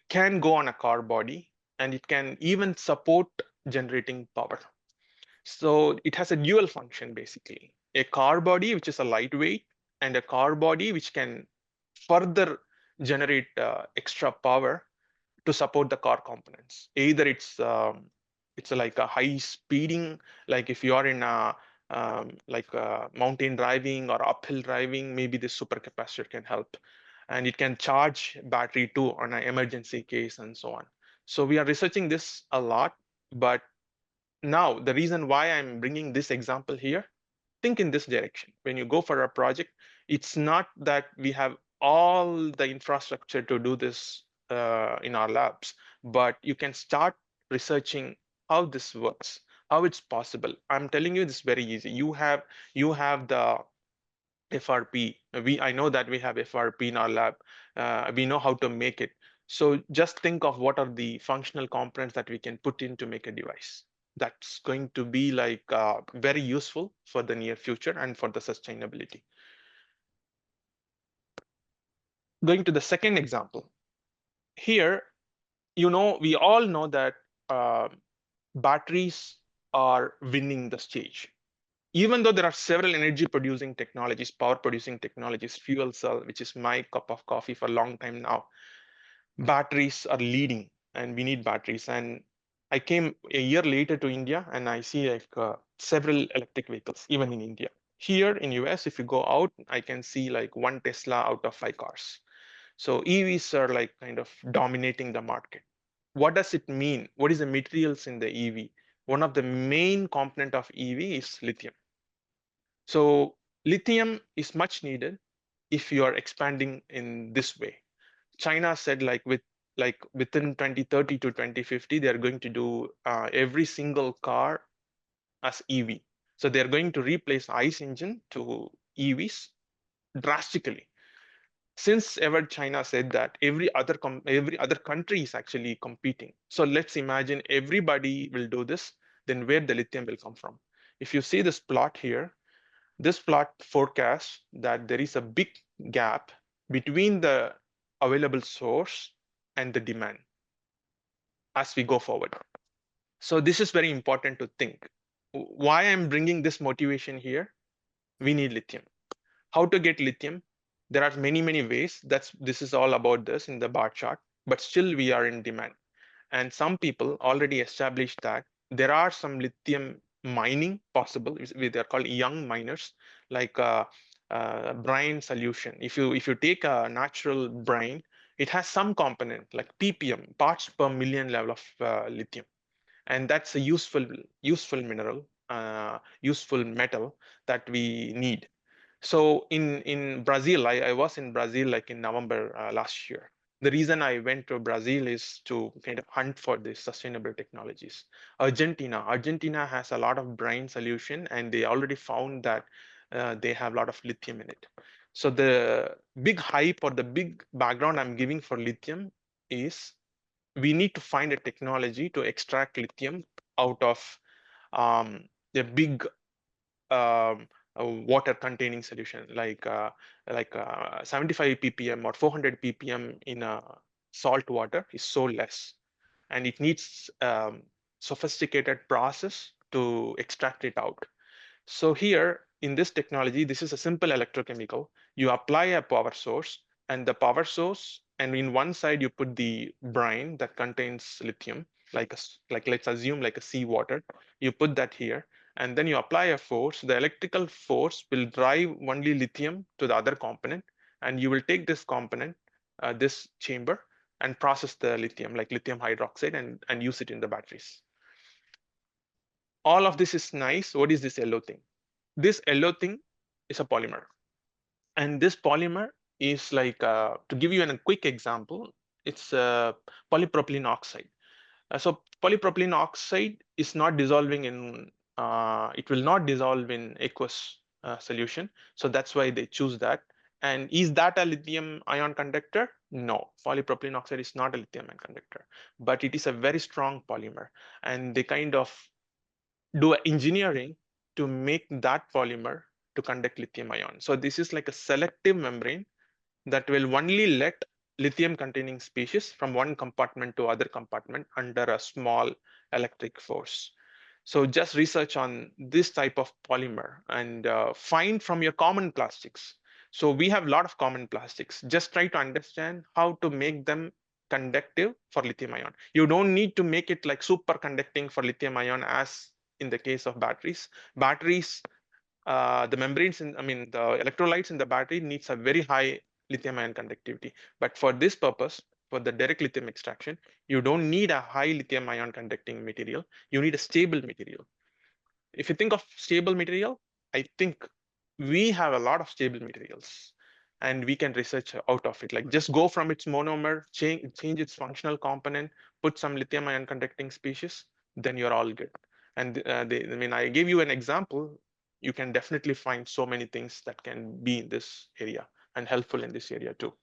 can go on a car body, and it can even support generating power. So it has a dual function, basically. A car body, which is a lightweight, and a car body which can further generate extra power to support the car components. Either it's like a high speeding, like if you are in a mountain driving or uphill driving, maybe this supercapacitor can help. And it can charge battery too on an emergency case and so on. So we are researching this a lot, but now the reason why I'm bringing this example here, think in this direction. When you go for a project, it's not that we have all the infrastructure to do this in our labs, but you can start researching how this works, how it's possible. I'm telling you, this is very easy. You have the FRP. I know that we have FRP in our lab. We know how to make it. So just think of what are the functional components that we can put in to make a device. That's going to be like very useful for the near future and for the sustainability. Going to the second example. Here, we all know that batteries are winning the stage. Even though there are several energy producing technologies, power producing technologies, fuel cell, which is my cup of coffee for a long time now, batteries are leading, and we need batteries. And I came a year later to India, and I see like several electric vehicles, even in India. Here in US, if you go out, I can see like 1 Tesla out of 5 cars. So EVs are like kind of dominating the market. What does it mean? What is the materials in the EV? One of the main component of EV is lithium. So lithium is much needed if you are expanding in this way. China said within 2030 to 2050, they're going to do every single car as EV. So they're going to replace ICE engine to EVs drastically. Since ever China said that, every other country is actually competing. So let's imagine everybody will do this, then where the lithium will come from? If you see this plot here, this plot forecasts that there is a big gap between the available source and the demand as we go forward. So this is very important to think. Why I'm bringing this motivation here? We need lithium. How to get lithium? There are many ways. This is all about this in the bar chart, but still we are in demand. And some people already established that there are some lithium mining possible. They're called young miners, like brine solution. If you take a natural brine, it has some component like ppm, parts per million level of lithium, and that's a useful mineral, useful metal that we need. So in Brazil, I was in Brazil like in November last year. The reason I went to Brazil is to kind of hunt for these sustainable technologies. Argentina has a lot of brine solution, and they already found that they have a lot of lithium in it. So the big hype or the big background I'm giving for lithium is we need to find a technology to extract lithium out of the big water containing solution like 75 ppm or 400 ppm in salt water is so less, and it needs sophisticated process to extract it out. So here in this technology, this is a simple electrochemical. You apply a power source, and the power source, and in one side you put the brine that contains lithium, like let's assume like a seawater. You put that here, and then you apply a force. The electrical force will drive only lithium to the other component, and you will take this component, this chamber, and process the lithium like lithium hydroxide and use it in the batteries. All of this is nice. What is this yellow thing? This yellow thing is a polymer. And this polymer is like, to give you a quick example, it's polypropylene oxide. So polypropylene oxide is not dissolving in, it will not dissolve in aqueous solution. So that's why they choose that. And is that a lithium ion conductor? No, polypropylene oxide is not a lithium ion conductor, but it is a very strong polymer. And they kind of do engineering to make that polymer to conduct lithium ion. So this is like a selective membrane that will only let lithium containing species from one compartment to other compartment under a small electric force. So just research on this type of polymer and find from your common plastics. So we have a lot of common plastics. Just try to understand how to make them conductive for lithium ion. You don't need to make it like super conducting for lithium ion as in the case of batteries. Batteries, the membranes in, I mean, the electrolytes in the battery needs a very high lithium ion conductivity. But for this purpose, for the direct lithium extraction, you don't need a high lithium ion conducting material. You need a stable material. If you think of stable material, I think we have a lot of stable materials and we can research out of it. Like just go from its monomer, change its functional component, put some lithium ion conducting species, then you're all good. And I mean, I gave you an example. You can definitely find so many things that can be in this area and helpful in this area too.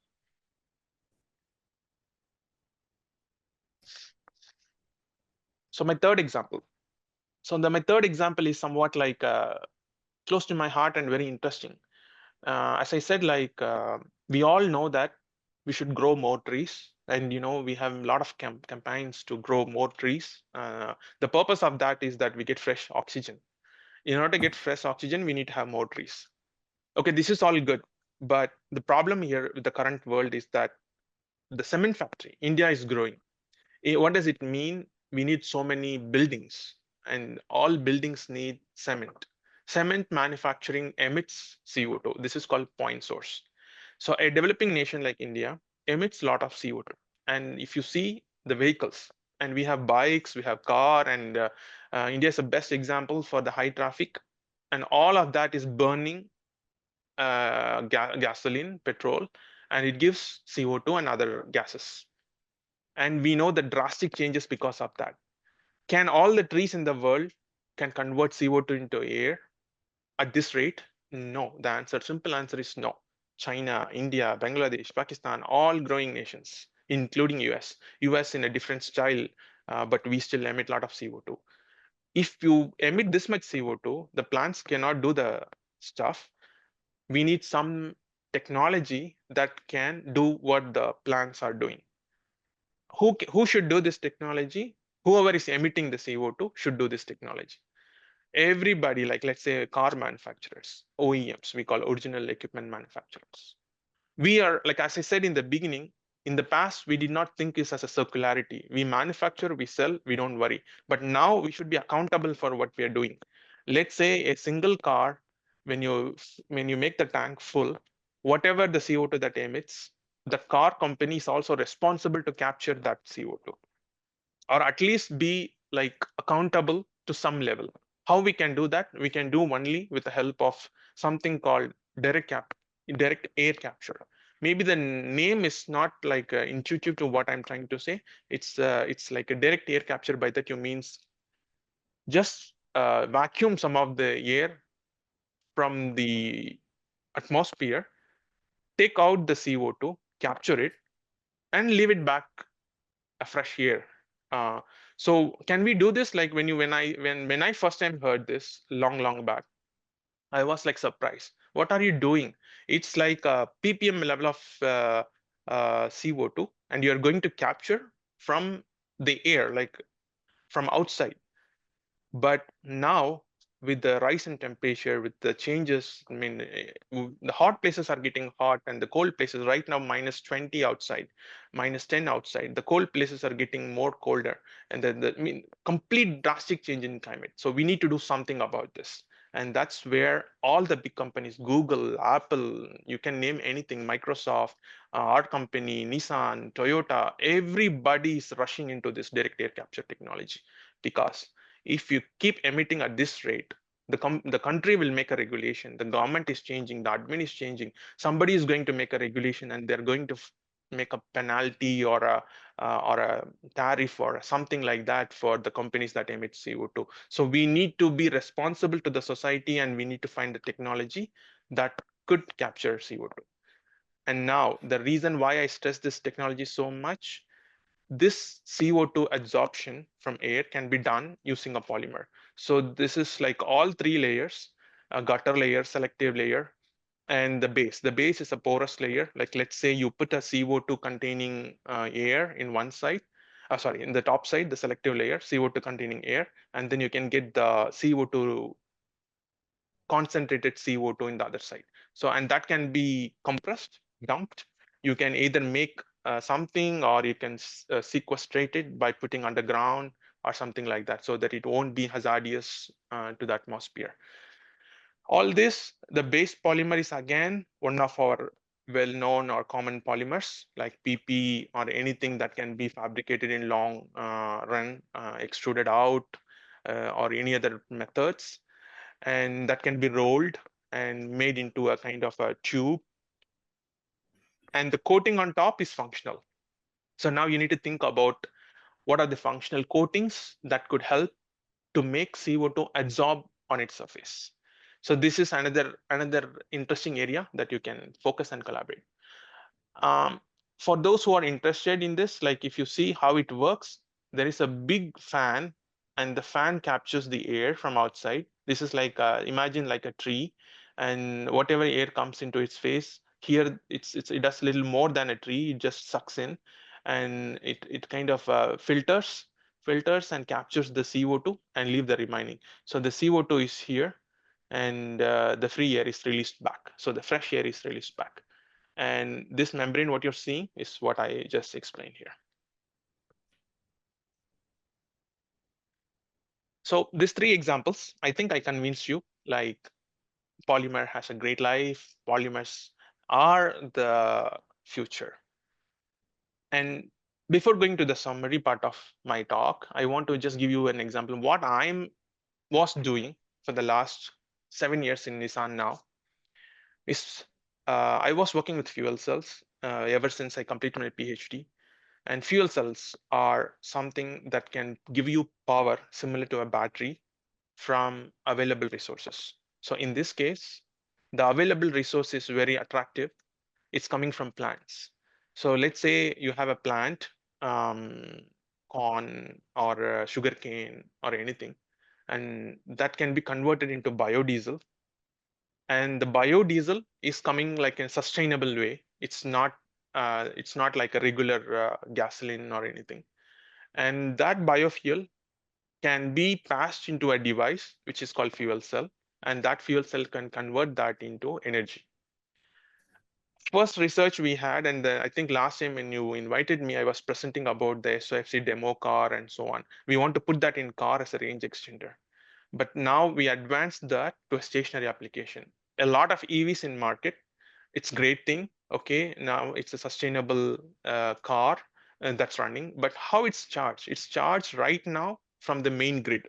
So my third example. My third example is somewhat like close to my heart and very interesting. As I said, like we all know that we should grow more trees, and we have a lot of campaigns to grow more trees. The purpose of that is that we get fresh oxygen. In order to get fresh oxygen, we need to have more trees. Okay, this is all good, but the problem here with the current world is that the cement factory, India is growing. What does it mean? We need so many buildings, and all buildings need cement. Cement manufacturing emits CO2. This is called point source. So a developing nation like India emits a lot of CO2. And if you see the vehicles, and we have bikes, we have car, and India is the best example for the high traffic. And all of that is burning gasoline, petrol, and it gives CO2 and other gases. And we know the drastic changes because of that. Can all the trees in the world can convert CO2 into air at this rate? No. The simple answer is no. China, India, Bangladesh, Pakistan, all growing nations, including US. US in a different style, but we still emit a lot of CO2. If you emit this much CO2, the plants cannot do the stuff. We need some technology that can do what the plants are doing. Who should do this technology? Whoever is emitting the CO2 should do this technology. Everybody, like let's say car manufacturers, OEMs, we call original equipment manufacturers. We are, like as I said in the beginning, in the past, we did not think this as a circularity. We manufacture, we sell, we don't worry. But now we should be accountable for what we are doing. Let's say a single car, when you make the tank full, whatever the CO2 that emits, the car company is also responsible to capture that CO2, or at least be like accountable to some level. How we can do that? We can do only with the help of something called direct air capture. Maybe the name is not like intuitive to what I'm trying to say. It's like a direct air capture. By that you means just vacuum some of the air from the atmosphere, take out the CO2, capture it, and leave it back a fresh air. Uh, so can we do this? Like when I first time heard this long back, I was like surprised. What are you doing? It's like a ppm level of CO2, and you're going to capture from the air, like from outside. But now, with the rise in temperature, with the changes, I mean, the hot places are getting hot, and the cold places right now -20 outside, -10 outside. The cold places are getting more colder, and then I mean, complete drastic change in climate. So we need to do something about this. And that's where all the big companies, Google, Apple, you can name anything, Microsoft, our company, Nissan, Toyota, everybody is rushing into this direct air capture technology. Because if you keep emitting at this rate, the country will make a regulation. The government is changing, the admin is changing. Somebody is going to make a regulation, and they're going to make a penalty or a tariff or something like that for the companies that emit CO2. So we need to be responsible to the society, and we need to find the technology that could capture CO2. And now the reason why I stress this technology so much, this CO2 absorption from air can be done using a polymer. So this is like all three layers: a gutter layer, selective layer, and the base. The base is a porous layer. Like let's say you put a CO2 containing air in one side, in the top side, the selective layer, CO2 containing air, and then you can get the CO2 concentrated CO2 in the other side. So, and that can be compressed, dumped. You can either make something, or you can sequestrate it by putting underground or something like that, so that it won't be hazardous to the atmosphere. All this, the base polymer is again one of our well-known or common polymers, like PP or anything that can be fabricated in long run, extruded out, or any other methods, and that can be rolled and made into a kind of a tube. And the coating on top is functional. So now you need to think about what are the functional coatings that could help to make CO2 absorb on its surface. So this is another interesting area that you can focus and collaborate. For those who are interested in this, like if you see how it works, there is a big fan, and the fan captures the air from outside. This is like imagine like a tree, and whatever air comes into its face, here it does a little more than a tree. It just sucks in, and it kind of filters and captures the CO2 and leave the remaining. So the CO2 is here, and the free air is released back. So the fresh air is released back. And this membrane, what you're seeing, is what I just explained here. So these three examples, I think I convinced you, like polymer has a great life, polymers are the future. And before going to the summary part of my talk, I want to just give you an example of what I was doing for the last 7 years in Nissan now. Is I was working with fuel cells ever since I completed my PhD. And fuel cells are something that can give you power similar to a battery from available resources. So in this case, the available resource is very attractive. It's coming from plants. So let's say you have a plant, corn or sugarcane or anything, and that can be converted into biodiesel. And the biodiesel is coming like in a sustainable way. It's not like a regular gasoline or anything. And that biofuel can be passed into a device which is called fuel cell, and that fuel cell can convert that into energy. First research we had, and I think last time when you invited me, I was presenting about the SOFC demo car and so on. We want to put that in car as a range extender. But now we advanced that to a stationary application. A lot of EVs in market. It's great thing. Okay, now it's a sustainable car that's running. But how it's charged? It's charged right now from the main grid.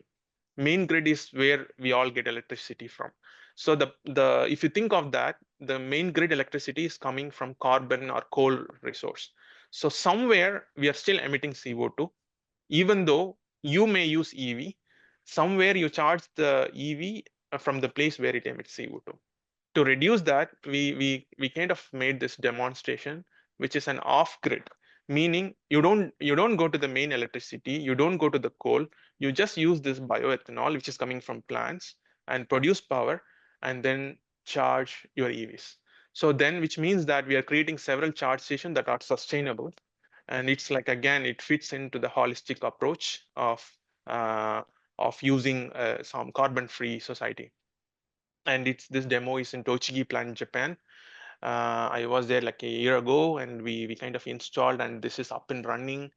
Main grid is where we all get electricity from. So the if you think of that, the main grid electricity is coming from carbon or coal resource. So somewhere we are still emitting CO2, even though you may use EV, somewhere you charge the EV from the place where it emits CO2. To reduce that, we kind of made this demonstration, which is an off-grid, meaning you don't go to the main electricity, you don't go to the coal, you just use this bioethanol, which is coming from plants, and produce power, and then charge your EVs. So then, which means that we are creating several charge stations that are sustainable, and it's like, again, it fits into the holistic approach of using some carbon-free society. And this demo is in Tochigi plant, Japan. I was there like a year ago, and we kind of installed, and this is up and running.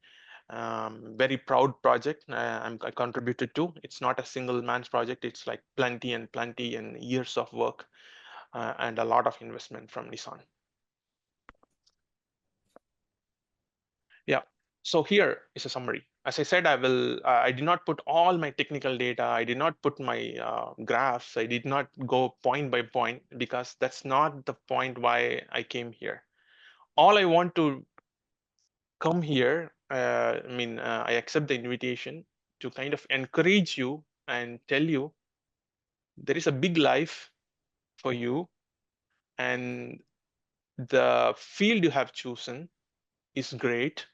Very proud project I contributed to. It's not a single man's project. It's like plenty and years of work and a lot of investment from Nissan. Yeah. So here is a summary. As I said, I did not put all my technical data. I did not put my graphs. I did not go point by point, because that's not the point why I came here. All I want to come here, I accept the invitation to kind of encourage you and tell you there is a big life for you, and the field you have chosen is great.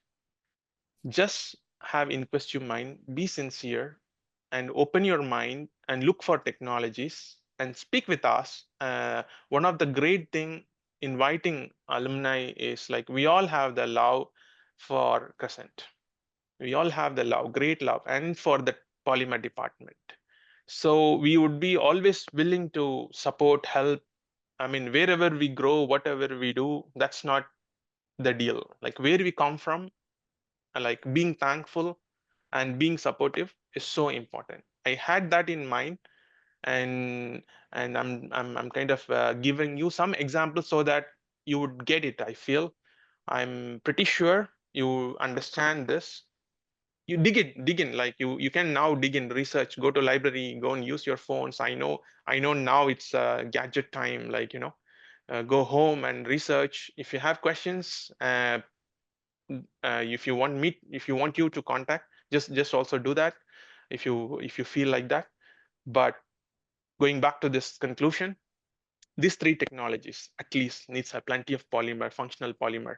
Just have inquest your mind, be sincere, and open your mind and look for technologies and speak with us. One of the great thing inviting alumni is, like, we all have the love for Crescent. We all have the love, great love, and for the polymer department. So we would be always willing to support, help. I mean, wherever we grow, whatever we do, that's not the deal. Like, where we come from, like, being thankful and being supportive is so important. I had that in mind, and I'm kind of giving you some examples so that you would get it. I feel I'm pretty sure you understand this. You dig in, like you can now dig in, research, go to library, go and use your phones. I know now it's gadget time, like, go home and research. If you have questions, if you want you to contact, just also do that if you feel like that. But going back to this conclusion, these three technologies at least needs a plenty of polymer, functional polymer.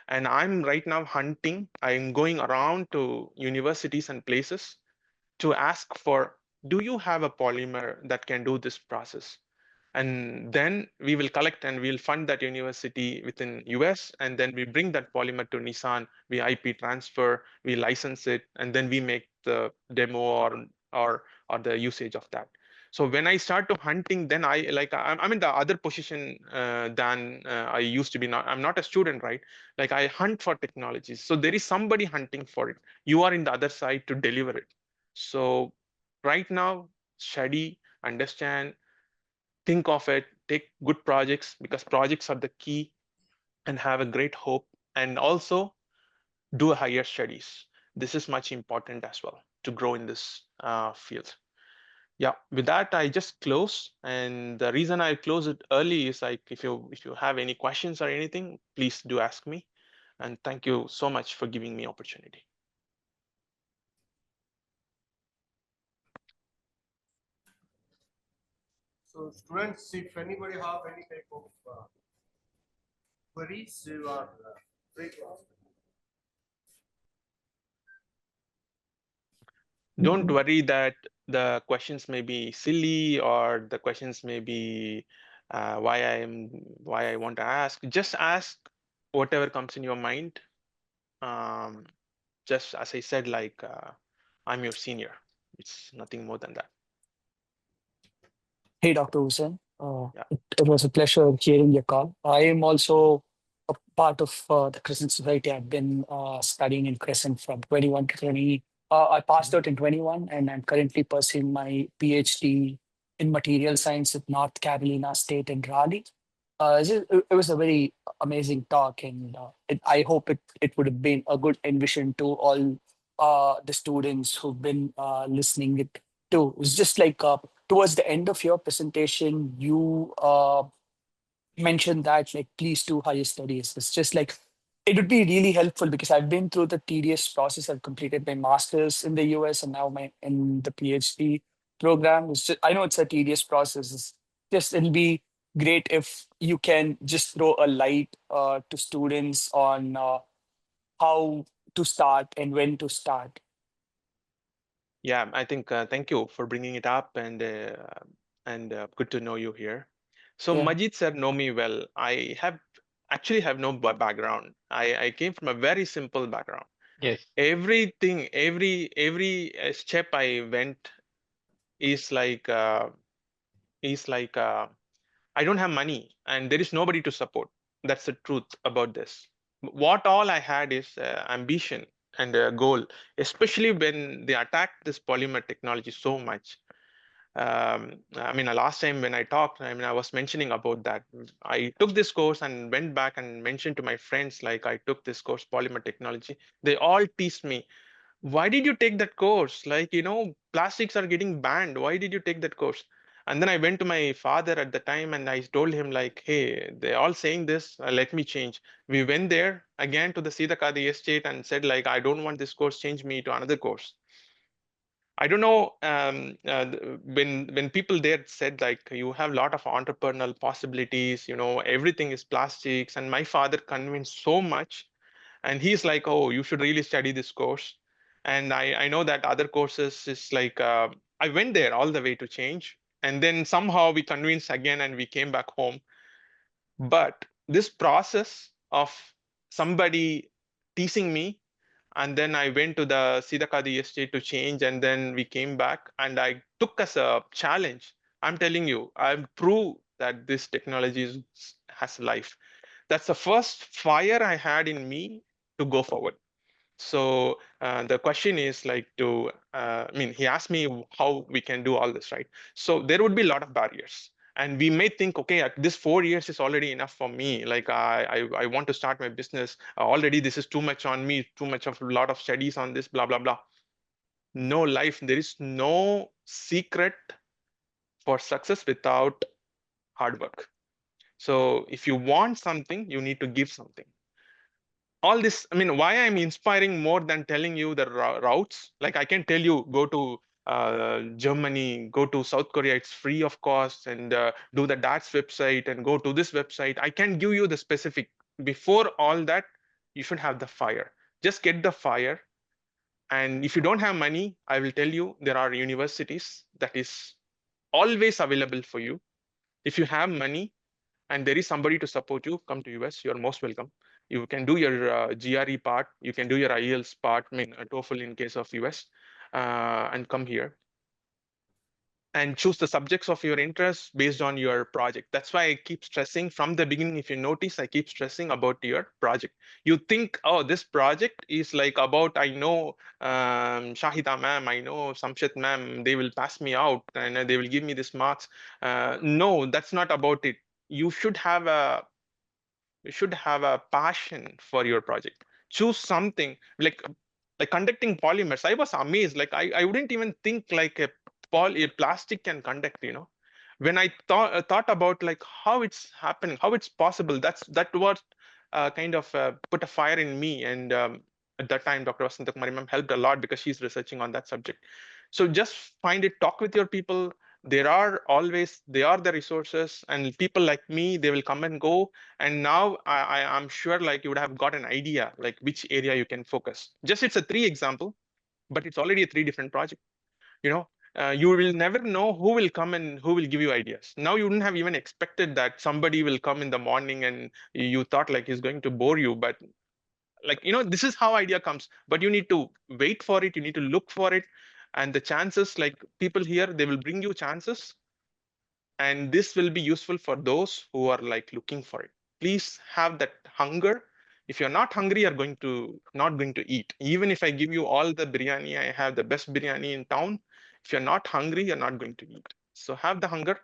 And I'm right now I'm going around to universities and places to ask for, do you have a polymer that can do this process? And then we will collect and we'll fund that university within US, and then we bring that polymer to Nissan, we IP transfer, we license it, and then we make the demo or the usage of that. So when I start to hunting, then I'm in the other position than I used to be. I'm not a student, right? Like, I hunt for technologies. So there is somebody hunting for it. You are in the other side to deliver it. So right now, study, understand, think of it, take good projects, because projects are the key, and have a great hope, and also do higher studies. This is much important as well to grow in this field. Yeah, with that, I just close. And the reason I close it early is, like, if you have any questions or anything, please do ask me. And thank you so much for giving me opportunity. So students, if anybody have any type of queries, you are free to ask. Don't worry that the questions may be silly, or the questions may be why I want to ask. Just ask whatever comes in your mind. Just as I said, like, I'm your senior. It's nothing more than that. Hey, Dr. Hussain. Yeah. It was a pleasure hearing your call. I am also a part of the Crescent Society. I've been studying in Crescent from 21 to 20. I passed out in 21, and I'm currently pursuing my PhD in material science at North Carolina State in Raleigh. It was a very amazing talk, and I hope it would have been a good envision to all the students who've been listening it too. It's just like towards the end of your presentation, you mentioned that like please do higher studies. It's just like it would be really helpful because I've been through the tedious process. I've completed my master's in the US and now my in the PhD program. It's just, I know it's a tedious process. It's just it'll be great if you can just throw a light to students on how to start and when to start. Yeah, I think thank you for bringing it up, and good to know you here. So Yeah. Majid sir know me well. I have actually have no background. I came from a very simple background. Yes. Everything, every step I went is like I don't have money and there is nobody to support. That's the truth about this. What all I had is ambition and a goal, especially when they attacked this polymer technology so much. I mean, last time when I talked, I mean, I was mentioning about that. I took this course and went back and mentioned to my friends, like, I took this course, polymer technology. They all teased me, why did you take that course? Like, plastics are getting banned. Why did you take that course? And then I went to my father at the time and I told him, like, hey, they're all saying this, let me change. We went there again to the Sidakadi estate and said, like, I don't want this course, change me to another course. I don't know, when people there said, like, you have a lot of entrepreneurial possibilities, everything is plastics. And my father convinced so much. And he's like, oh, you should really study this course. And I know that other courses is like, I went there all the way to change. And then somehow we convinced again and we came back home. But this process of somebody teasing me, and then I went to the Sidakadi estate to change, and then we came back and I took as a challenge. I'm telling you, I've proved that this technology has life. That's the first fire I had in me to go forward. So the question is like I mean, he asked me how we can do all this, right? So there would be a lot of barriers. And we may think, okay, this 4 years is already enough for me. Like I want to start my business. Already this is too much on me, too much of a lot of studies on this, blah, blah, blah. No life. There is no secret for success without hard work. So if you want something, you need to give something. All this, I mean, why I'm inspiring more than telling you the routes, like I can tell you, go to Germany, go to South Korea, it's free of cost, and do the DATS website and go to this website. I can give you the specific. Before all that, you should have the fire. Just get the fire. And if you don't have money, I will tell you, there are universities that is always available for you. If you have money, and there is somebody to support you, come to US, you're most welcome. You can do your GRE part, you can do your IELTS part, I mean, TOEFL in case of US, and come here. And choose the subjects of your interest based on your project. That's why I keep stressing from the beginning. If you notice, I keep stressing about your project. You think, oh, this project is like about, I know Shahida ma'am, I know Samshat ma'am, they will pass me out and they will give me this marks. No, that's not about it. You should have a passion for your project. Choose something like conducting polymers. I was amazed. Like I wouldn't even think like a plastic can conduct, when I thought about like how it's happening, how it's possible. That was kind of put a fire in me. And at that time, Dr. Vasanta Kumari ma'am helped a lot because she's researching on that subject. So just find it, talk with your people. They are the resources, and people like me, they will come and go. And now I'm sure like you would have got an idea like which area you can focus. Just it's a 3 example, but it's already a 3 different project. You will never know who will come and who will give you ideas. Now you wouldn't have even expected that somebody will come in the morning and you thought like he's going to bore you, but like this is how idea comes. But you need to wait for it, you need to look for it. And the chances, like people here, they will bring you chances, and this will be useful for those who are like looking for it. Please have that hunger. If you're not hungry, you're not going to eat. Even if I give you all the biryani, I have the best biryani in town. If you're not hungry, you're not going to eat. So have the hunger.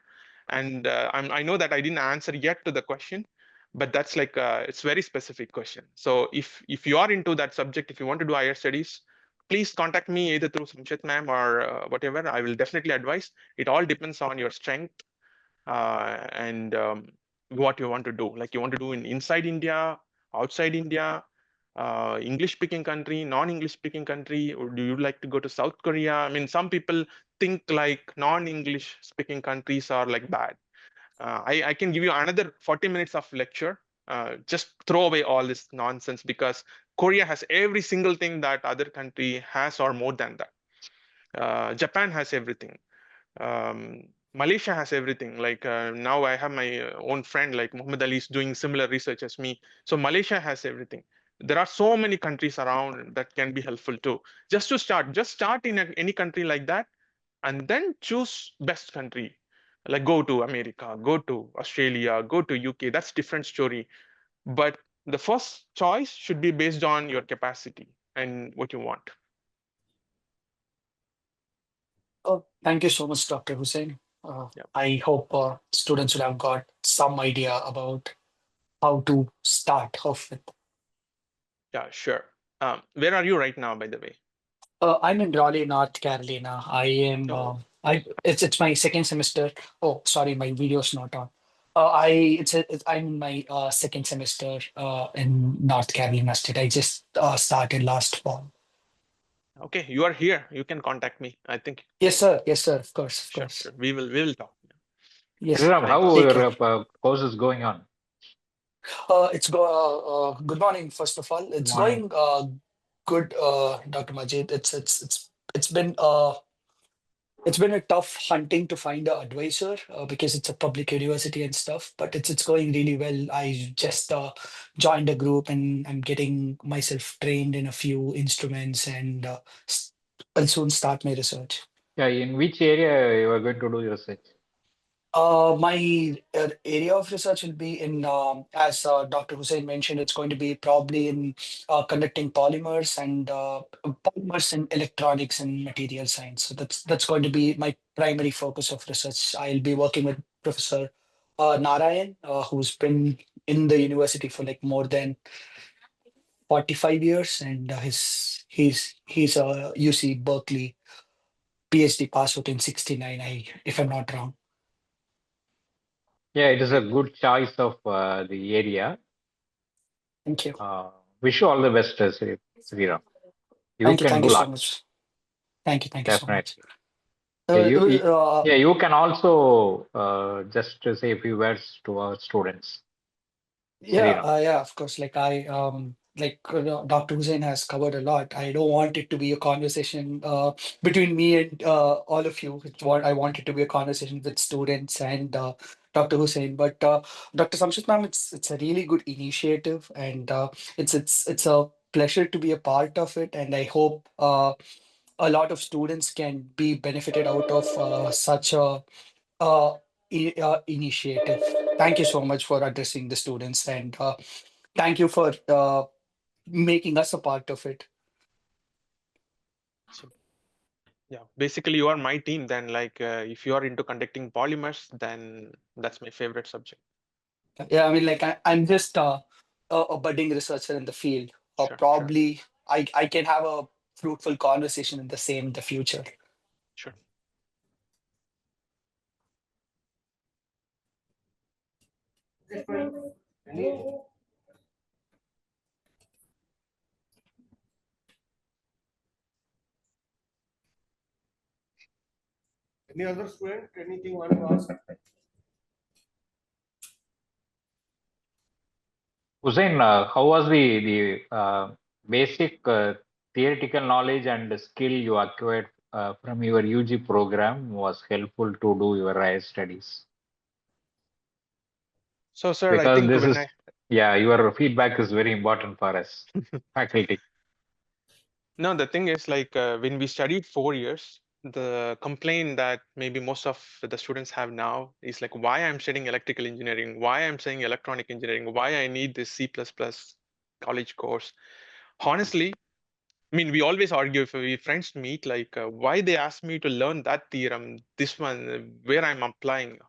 And I know that I didn't answer yet to the question, but that's like it's very specific question. So if you are into that subject, if you want to do higher studies, please contact me either through Samshit ma'am or whatever. I will definitely advise. It all depends on your strength and what you want to do. Like you want to do in inside India, outside India, English speaking country, non-English speaking country, or do you like to go to South Korea? I mean, some people think like non-English speaking countries are like bad. I can give you another 40 minutes of lecture. Just throw away all this nonsense because Korea has every single thing that other country has or more than that. Japan has everything. Malaysia has everything. Like now I have my own friend like Muhammad Ali is doing similar research as me. So Malaysia has everything. There are so many countries around that can be helpful too. Just start in any country like that and then choose best country. Like go to America, go to Australia, go to UK. That's different story. But the first choice should be based on your capacity and what you want. Oh, thank you so much, Dr. Hussain. Yeah. I hope students will have got some idea about how to start off with. Yeah, sure. Where are you right now, by the way? I'm in Raleigh, North Carolina. I am. Oh, It's my second semester. Oh, sorry, my video's not on. I'm in my second semester in North Carolina State. I just started last fall. okay. You are here. You can contact me. I think. Yes, sir. Yes, sir. Of course, of Sure, course. sure. We will talk. Yes. Sriram, Thank how you. Take your care. course is going on? Good morning, first of all. Good It's morning. going good, Dr. Majid. It's been a tough hunting to find an advisor because it's a public university and stuff, but it's going really well. I just joined a group and I'm getting myself trained in a few instruments and I'll soon start my research. Yeah, in which area you are going to do your research? My area of research will be in, as Dr. Hussain mentioned, it's going to be probably in conducting polymers and polymers in electronics and material science. So that's going to be my primary focus of research. I'll be working with Professor Narayan, who's been in the university for like more than 45 years, and he's a UC Berkeley PhD pass out in '69, if I'm not wrong. Yeah, it is a good choice of the area. Thank you. Wish you all the best, Sriram. You can Thank do you a so lot, much. Thank you so much. definitely. Yeah, Uh, you can also just to say a few words to our students, Sriram. yeah, of course. Dr. Hussain has covered a lot. I don't want it to be a conversation between me and all of you. I want it to be a conversation with students and Dr. Hussain. But Dr. Samshit ma'am, it's a really good initiative, and it's a pleasure to be a part of it. And I hope a lot of students can be benefited out of such a uh, initiative. Thank you so much for addressing the students and thank you for making us a part of it. So, yeah, basically you are my team. Then, like, if you are into conducting polymers, then that's my favorite subject. Yeah, I mean, like I'm just a budding researcher in the field. Sure, sure, Probably I can have a fruitful conversation in the same in the future. sure. Any other student? Anything want to ask? Hussein, how was the basic theoretical knowledge and skill you acquired from your UG program was helpful to do your higher studies? So, sir, I Because think this when is, yeah, your feedback is very important for us, faculty. no, the thing is like when we studied 4 years, the complaint that maybe most of the students have now is like why I'm studying electrical engineering, why I'm studying electronic engineering, why I need this C++ college course. Honestly, I mean, we always argue if we friends meet, like why they ask me to learn that theorem, this one, where I'm applying.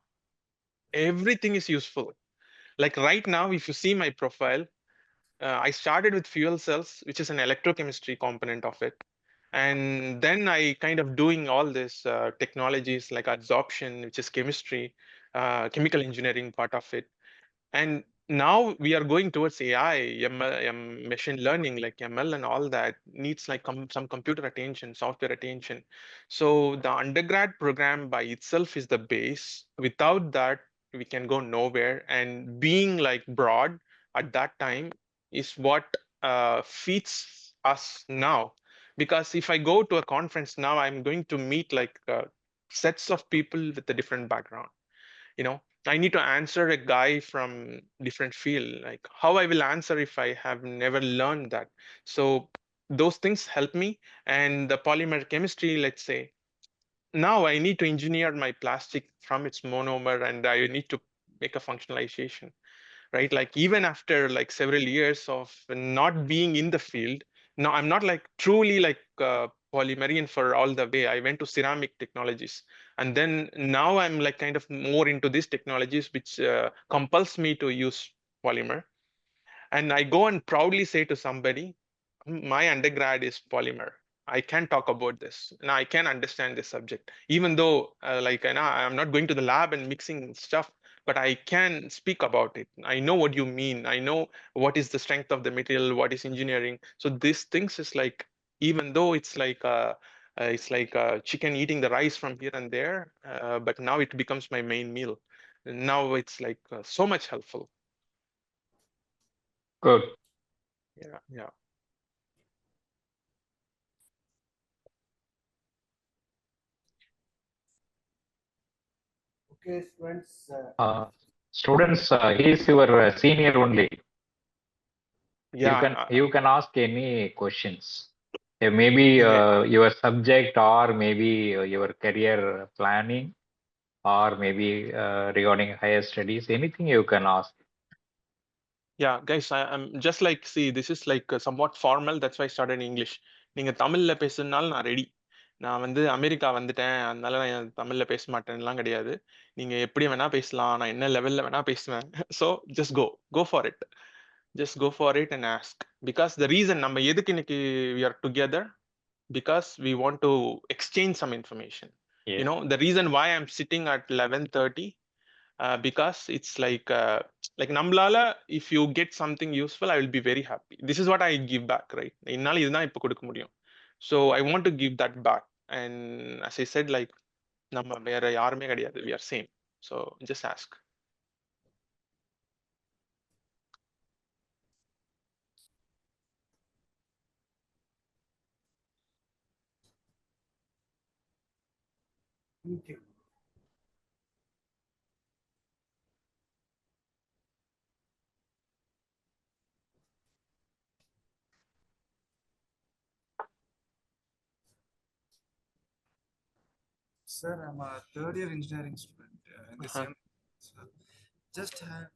Everything is useful. Like right now, if you see my profile, I started with fuel cells, which is an electrochemistry component of it. And then I kind of doing all this technologies like adsorption, which is chemistry, chemical engineering part of it. And now we are going towards AI, machine learning, like ML and all that needs like some computer attention, software attention. So the undergrad program by itself is the base. Without that, we can go nowhere. And being like broad at that time is what feeds us now. Because if I go to a conference now, I'm going to meet like sets of people with a different background. I need to answer a guy from different field, like how I will answer if I have never learned that. So those things help me. And the polymer chemistry, let's say, now I need to engineer my plastic from its monomer, and I need to make a functionalization, right? Like even after like several years of not being in the field, now I'm not like truly like polymerian for all the way. I went to ceramic technologies, and then now I'm like kind of more into these technologies, which compels me to use polymer. And I go and proudly say to somebody, my undergrad is polymer. I can talk about this. Now I can understand this subject, even though I'm not going to the lab and mixing stuff, but I can speak about it. I know what you mean. I know what is the strength of the material, what is engineering. So these things is like, even though it's like chicken eating the rice from here and there, but now it becomes my main meal. Now it's like so much helpful. Good. Yeah, yeah. Okay, students. Students, he is your senior only. Yeah, You can ask any questions. Maybe yeah. your subject, or maybe your career planning, or maybe regarding higher studies. Anything you can ask. Yeah, guys, I'm just like, see, this is like somewhat formal. That's why I started in English. நீங்க தமிழ்ல பேசுறதுனால நான் ready. நான் வந்து America வந்துட்டேன், அதனால நான் தமிழ்ல பேச மாட்டேன்லாம் கிடையாது. நீங்க எப்படி வேணா பேசலாம், நான் என்ன லெவல்ல வேணா பேசுவேன். So just go for it. Just go for it and ask. Because the reason நம்ம எதுக்கு இன்னைக்கு we are together, because we want to exchange some information. Yes. The reason why I'm sitting at 11:30, because it's like namlala, if you get something useful, I will be very happy. This is what I give back, right? என்னால இதுதான் இப்ப கொடுக்க முடியும். So I want to give that back. And as I said, like நம்ம வேற யாருமே கிடையாது, we are same. So just ask. Thank you. Sir, I'm a third year engineering student in the same. Just had,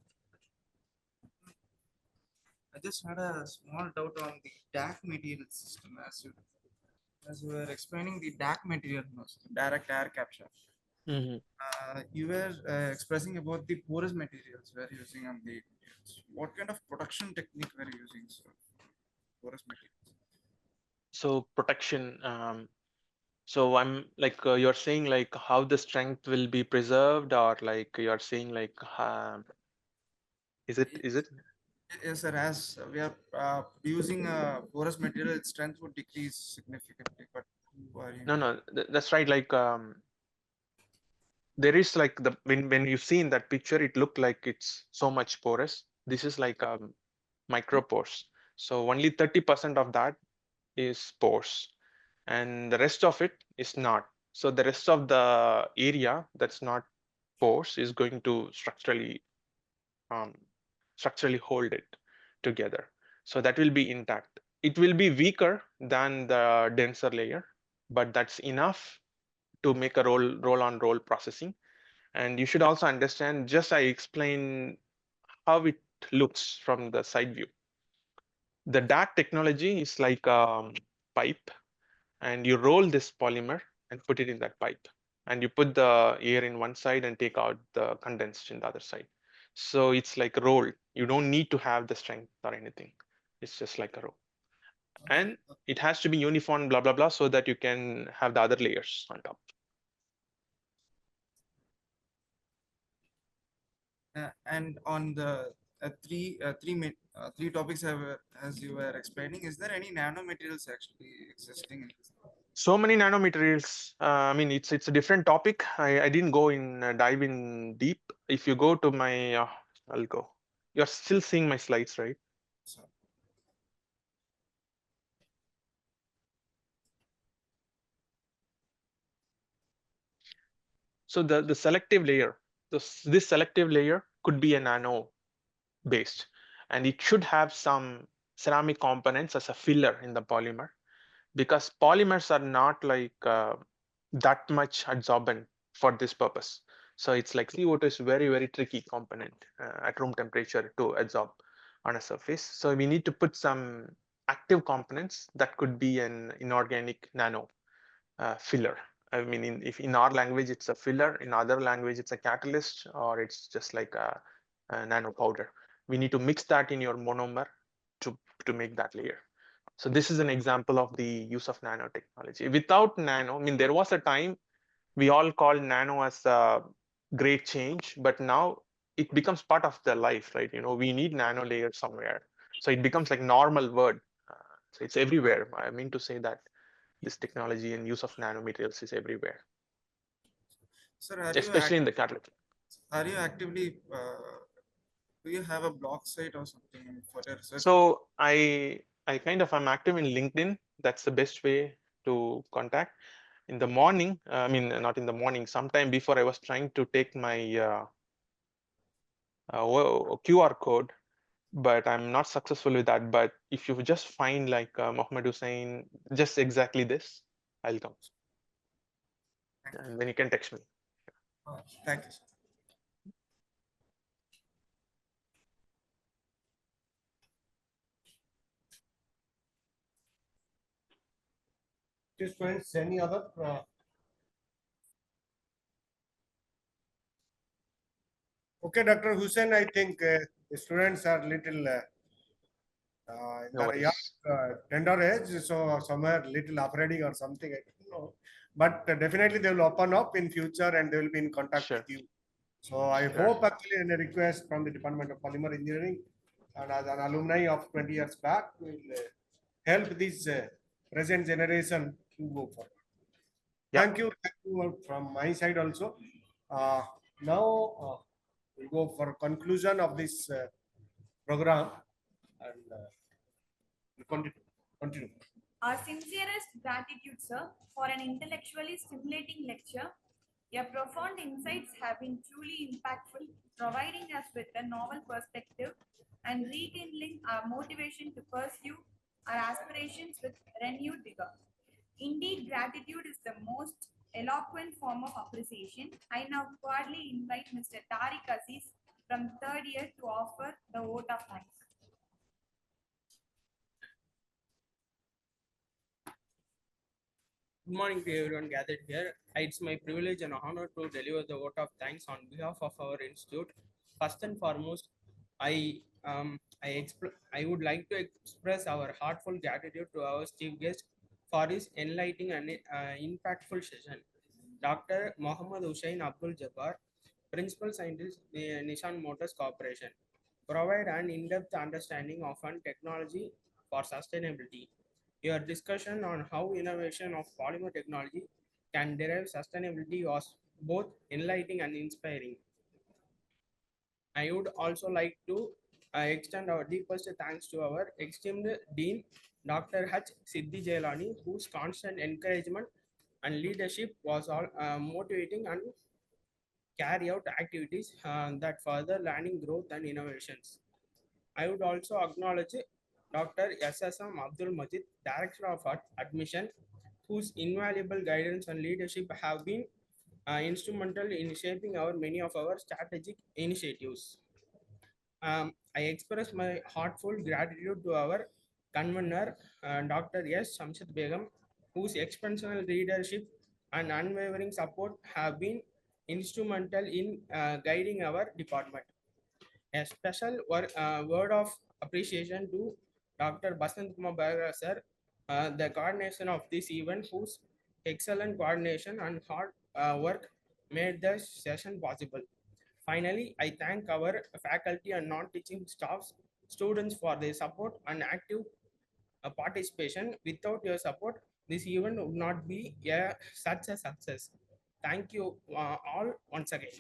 I just had a small doubt on the DAC material system as you were explaining the DAC material, direct air capture. You were expressing about the porous materials we're using on the materials. What kind of production technique we're using, sir? Porous materials. So protection. So I'm like you're saying like how the strength will be preserved, or like you're saying like is it? Yes, sir. As we are using a porous material, its strength would decrease significantly. But No, that's right. Like there is like when you see in that picture, it looked like it's so much porous. This is like micropores. So only 30% of that is pores, and the rest of it is not. So the rest of the area that's not pores is going to structurally hold it together. So that will be intact. It will be weaker than the denser layer, but that's enough to make a roll-on-roll processing. And you should also understand, just I explained how it looks from the side view. The DAC technology is like a pipe, and you roll this polymer and put it in that pipe. And you put the air in one side and take out the condensed in the other side. So it's like rolled. You don't need to have the strength or anything. It's just like a roll. and it has to be uniform, blah, blah, blah, so that you can have the other layers on top. And on the three topics as you were explaining, is there any nanomaterials actually existing in this? So many nanomaterials. I mean, it's a different topic. I didn't go in dive in deep. If you go to my, I'll go. You're still seeing my slides, right? So, So the selective layer, this selective layer could be a nano based, and it should have some ceramic components as a filler in the polymer, because polymers are not like that much adsorbent for this purpose. So it's like CO2 is very, very tricky component at room temperature to adsorb on a surface. So we need to put some active components that could be an inorganic nano filler. I mean, if in our language it's a filler, in other language it's a catalyst, or it's just like a nano powder. We need to mix that in your monomer to make that layer. So this is an example of the use of nanotechnology. Without nano, I mean, there was a time we all called nano as a great change, but now it becomes part of the life, right? You know, we need nano layers somewhere. So it becomes like normal word. So it's everywhere. I mean to say that this technology and use of nanomaterials is everywhere, sir, especially in the catalytic. are you actively do you have a blog site or something for the research? So I kind of am active in LinkedIn. That's the best way to contact. In the morning, I mean, not in the morning, sometime before I was trying to take my QR code, but I'm not successful with that. But if you just find like Mohammed Hussain, just exactly this, I'll come. And then you can text me. Thank you, sir. Students, any other? Okay, Dr. Hussain, I think the students are little in No the young, worries. tender age, so somewhere little afraid or something, I don't know. But definitely they will open up in future and they will be in contact Sure. with you. So I Sure. hope actually in a request from the Department of Polymer Engineering and as an alumni of 20 years back will help this present generation to go forward. Yeah. Thank you from my side also. Now we go for conclusion of this program and we'll continue. Our sincerest gratitude, sir, for an intellectually stimulating lecture. Your profound insights have been truly impactful, providing us with a novel perspective and rekindling our motivation to pursue our aspirations with renewed vigor. Indeed, gratitude is the most eloquent form of appreciation. I now cordially invite Mr. Tariq Aziz from third year to offer the vote of thanks. Good morning to everyone gathered here. It's my privilege and honor to deliver the vote of thanks on behalf of our institute. First and foremost, I would like to express our heartfelt gratitude to our chief guest for his enlightening and impactful session. Dr. Mohammed Hussain Abdul Jabbar, Principal Scientist, Nissan Motor Corporation, provide an in-depth understanding of technology for sustainability. Your discussion on how innovation of polymer technology can derive sustainability was both enlightening and inspiring. I would also like to extend our deepest thanks to our esteemed Dean, Dr. H. Siddhi Jailani, whose constant encouragement and leadership was all motivating and carry out activities that further learning growth and innovations. I would also acknowledge Dr. SSM Abdul Majid, Director of Admission, whose invaluable guidance and leadership have been instrumental in shaping many of our strategic initiatives. I express my heartfelt gratitude to our convener, Dr. S. Shamshat Begum, whose exceptional leadership and unwavering support have been instrumental in guiding our department. A special word of appreciation to Dr. Basant Kumar Bagra sir, the coordination of this event, whose excellent coordination and hard work made the session possible. Finally, I thank our faculty and non-teaching staffs, students for their support and active participation. Without your support, this event would not be such a success. Thank you all once again.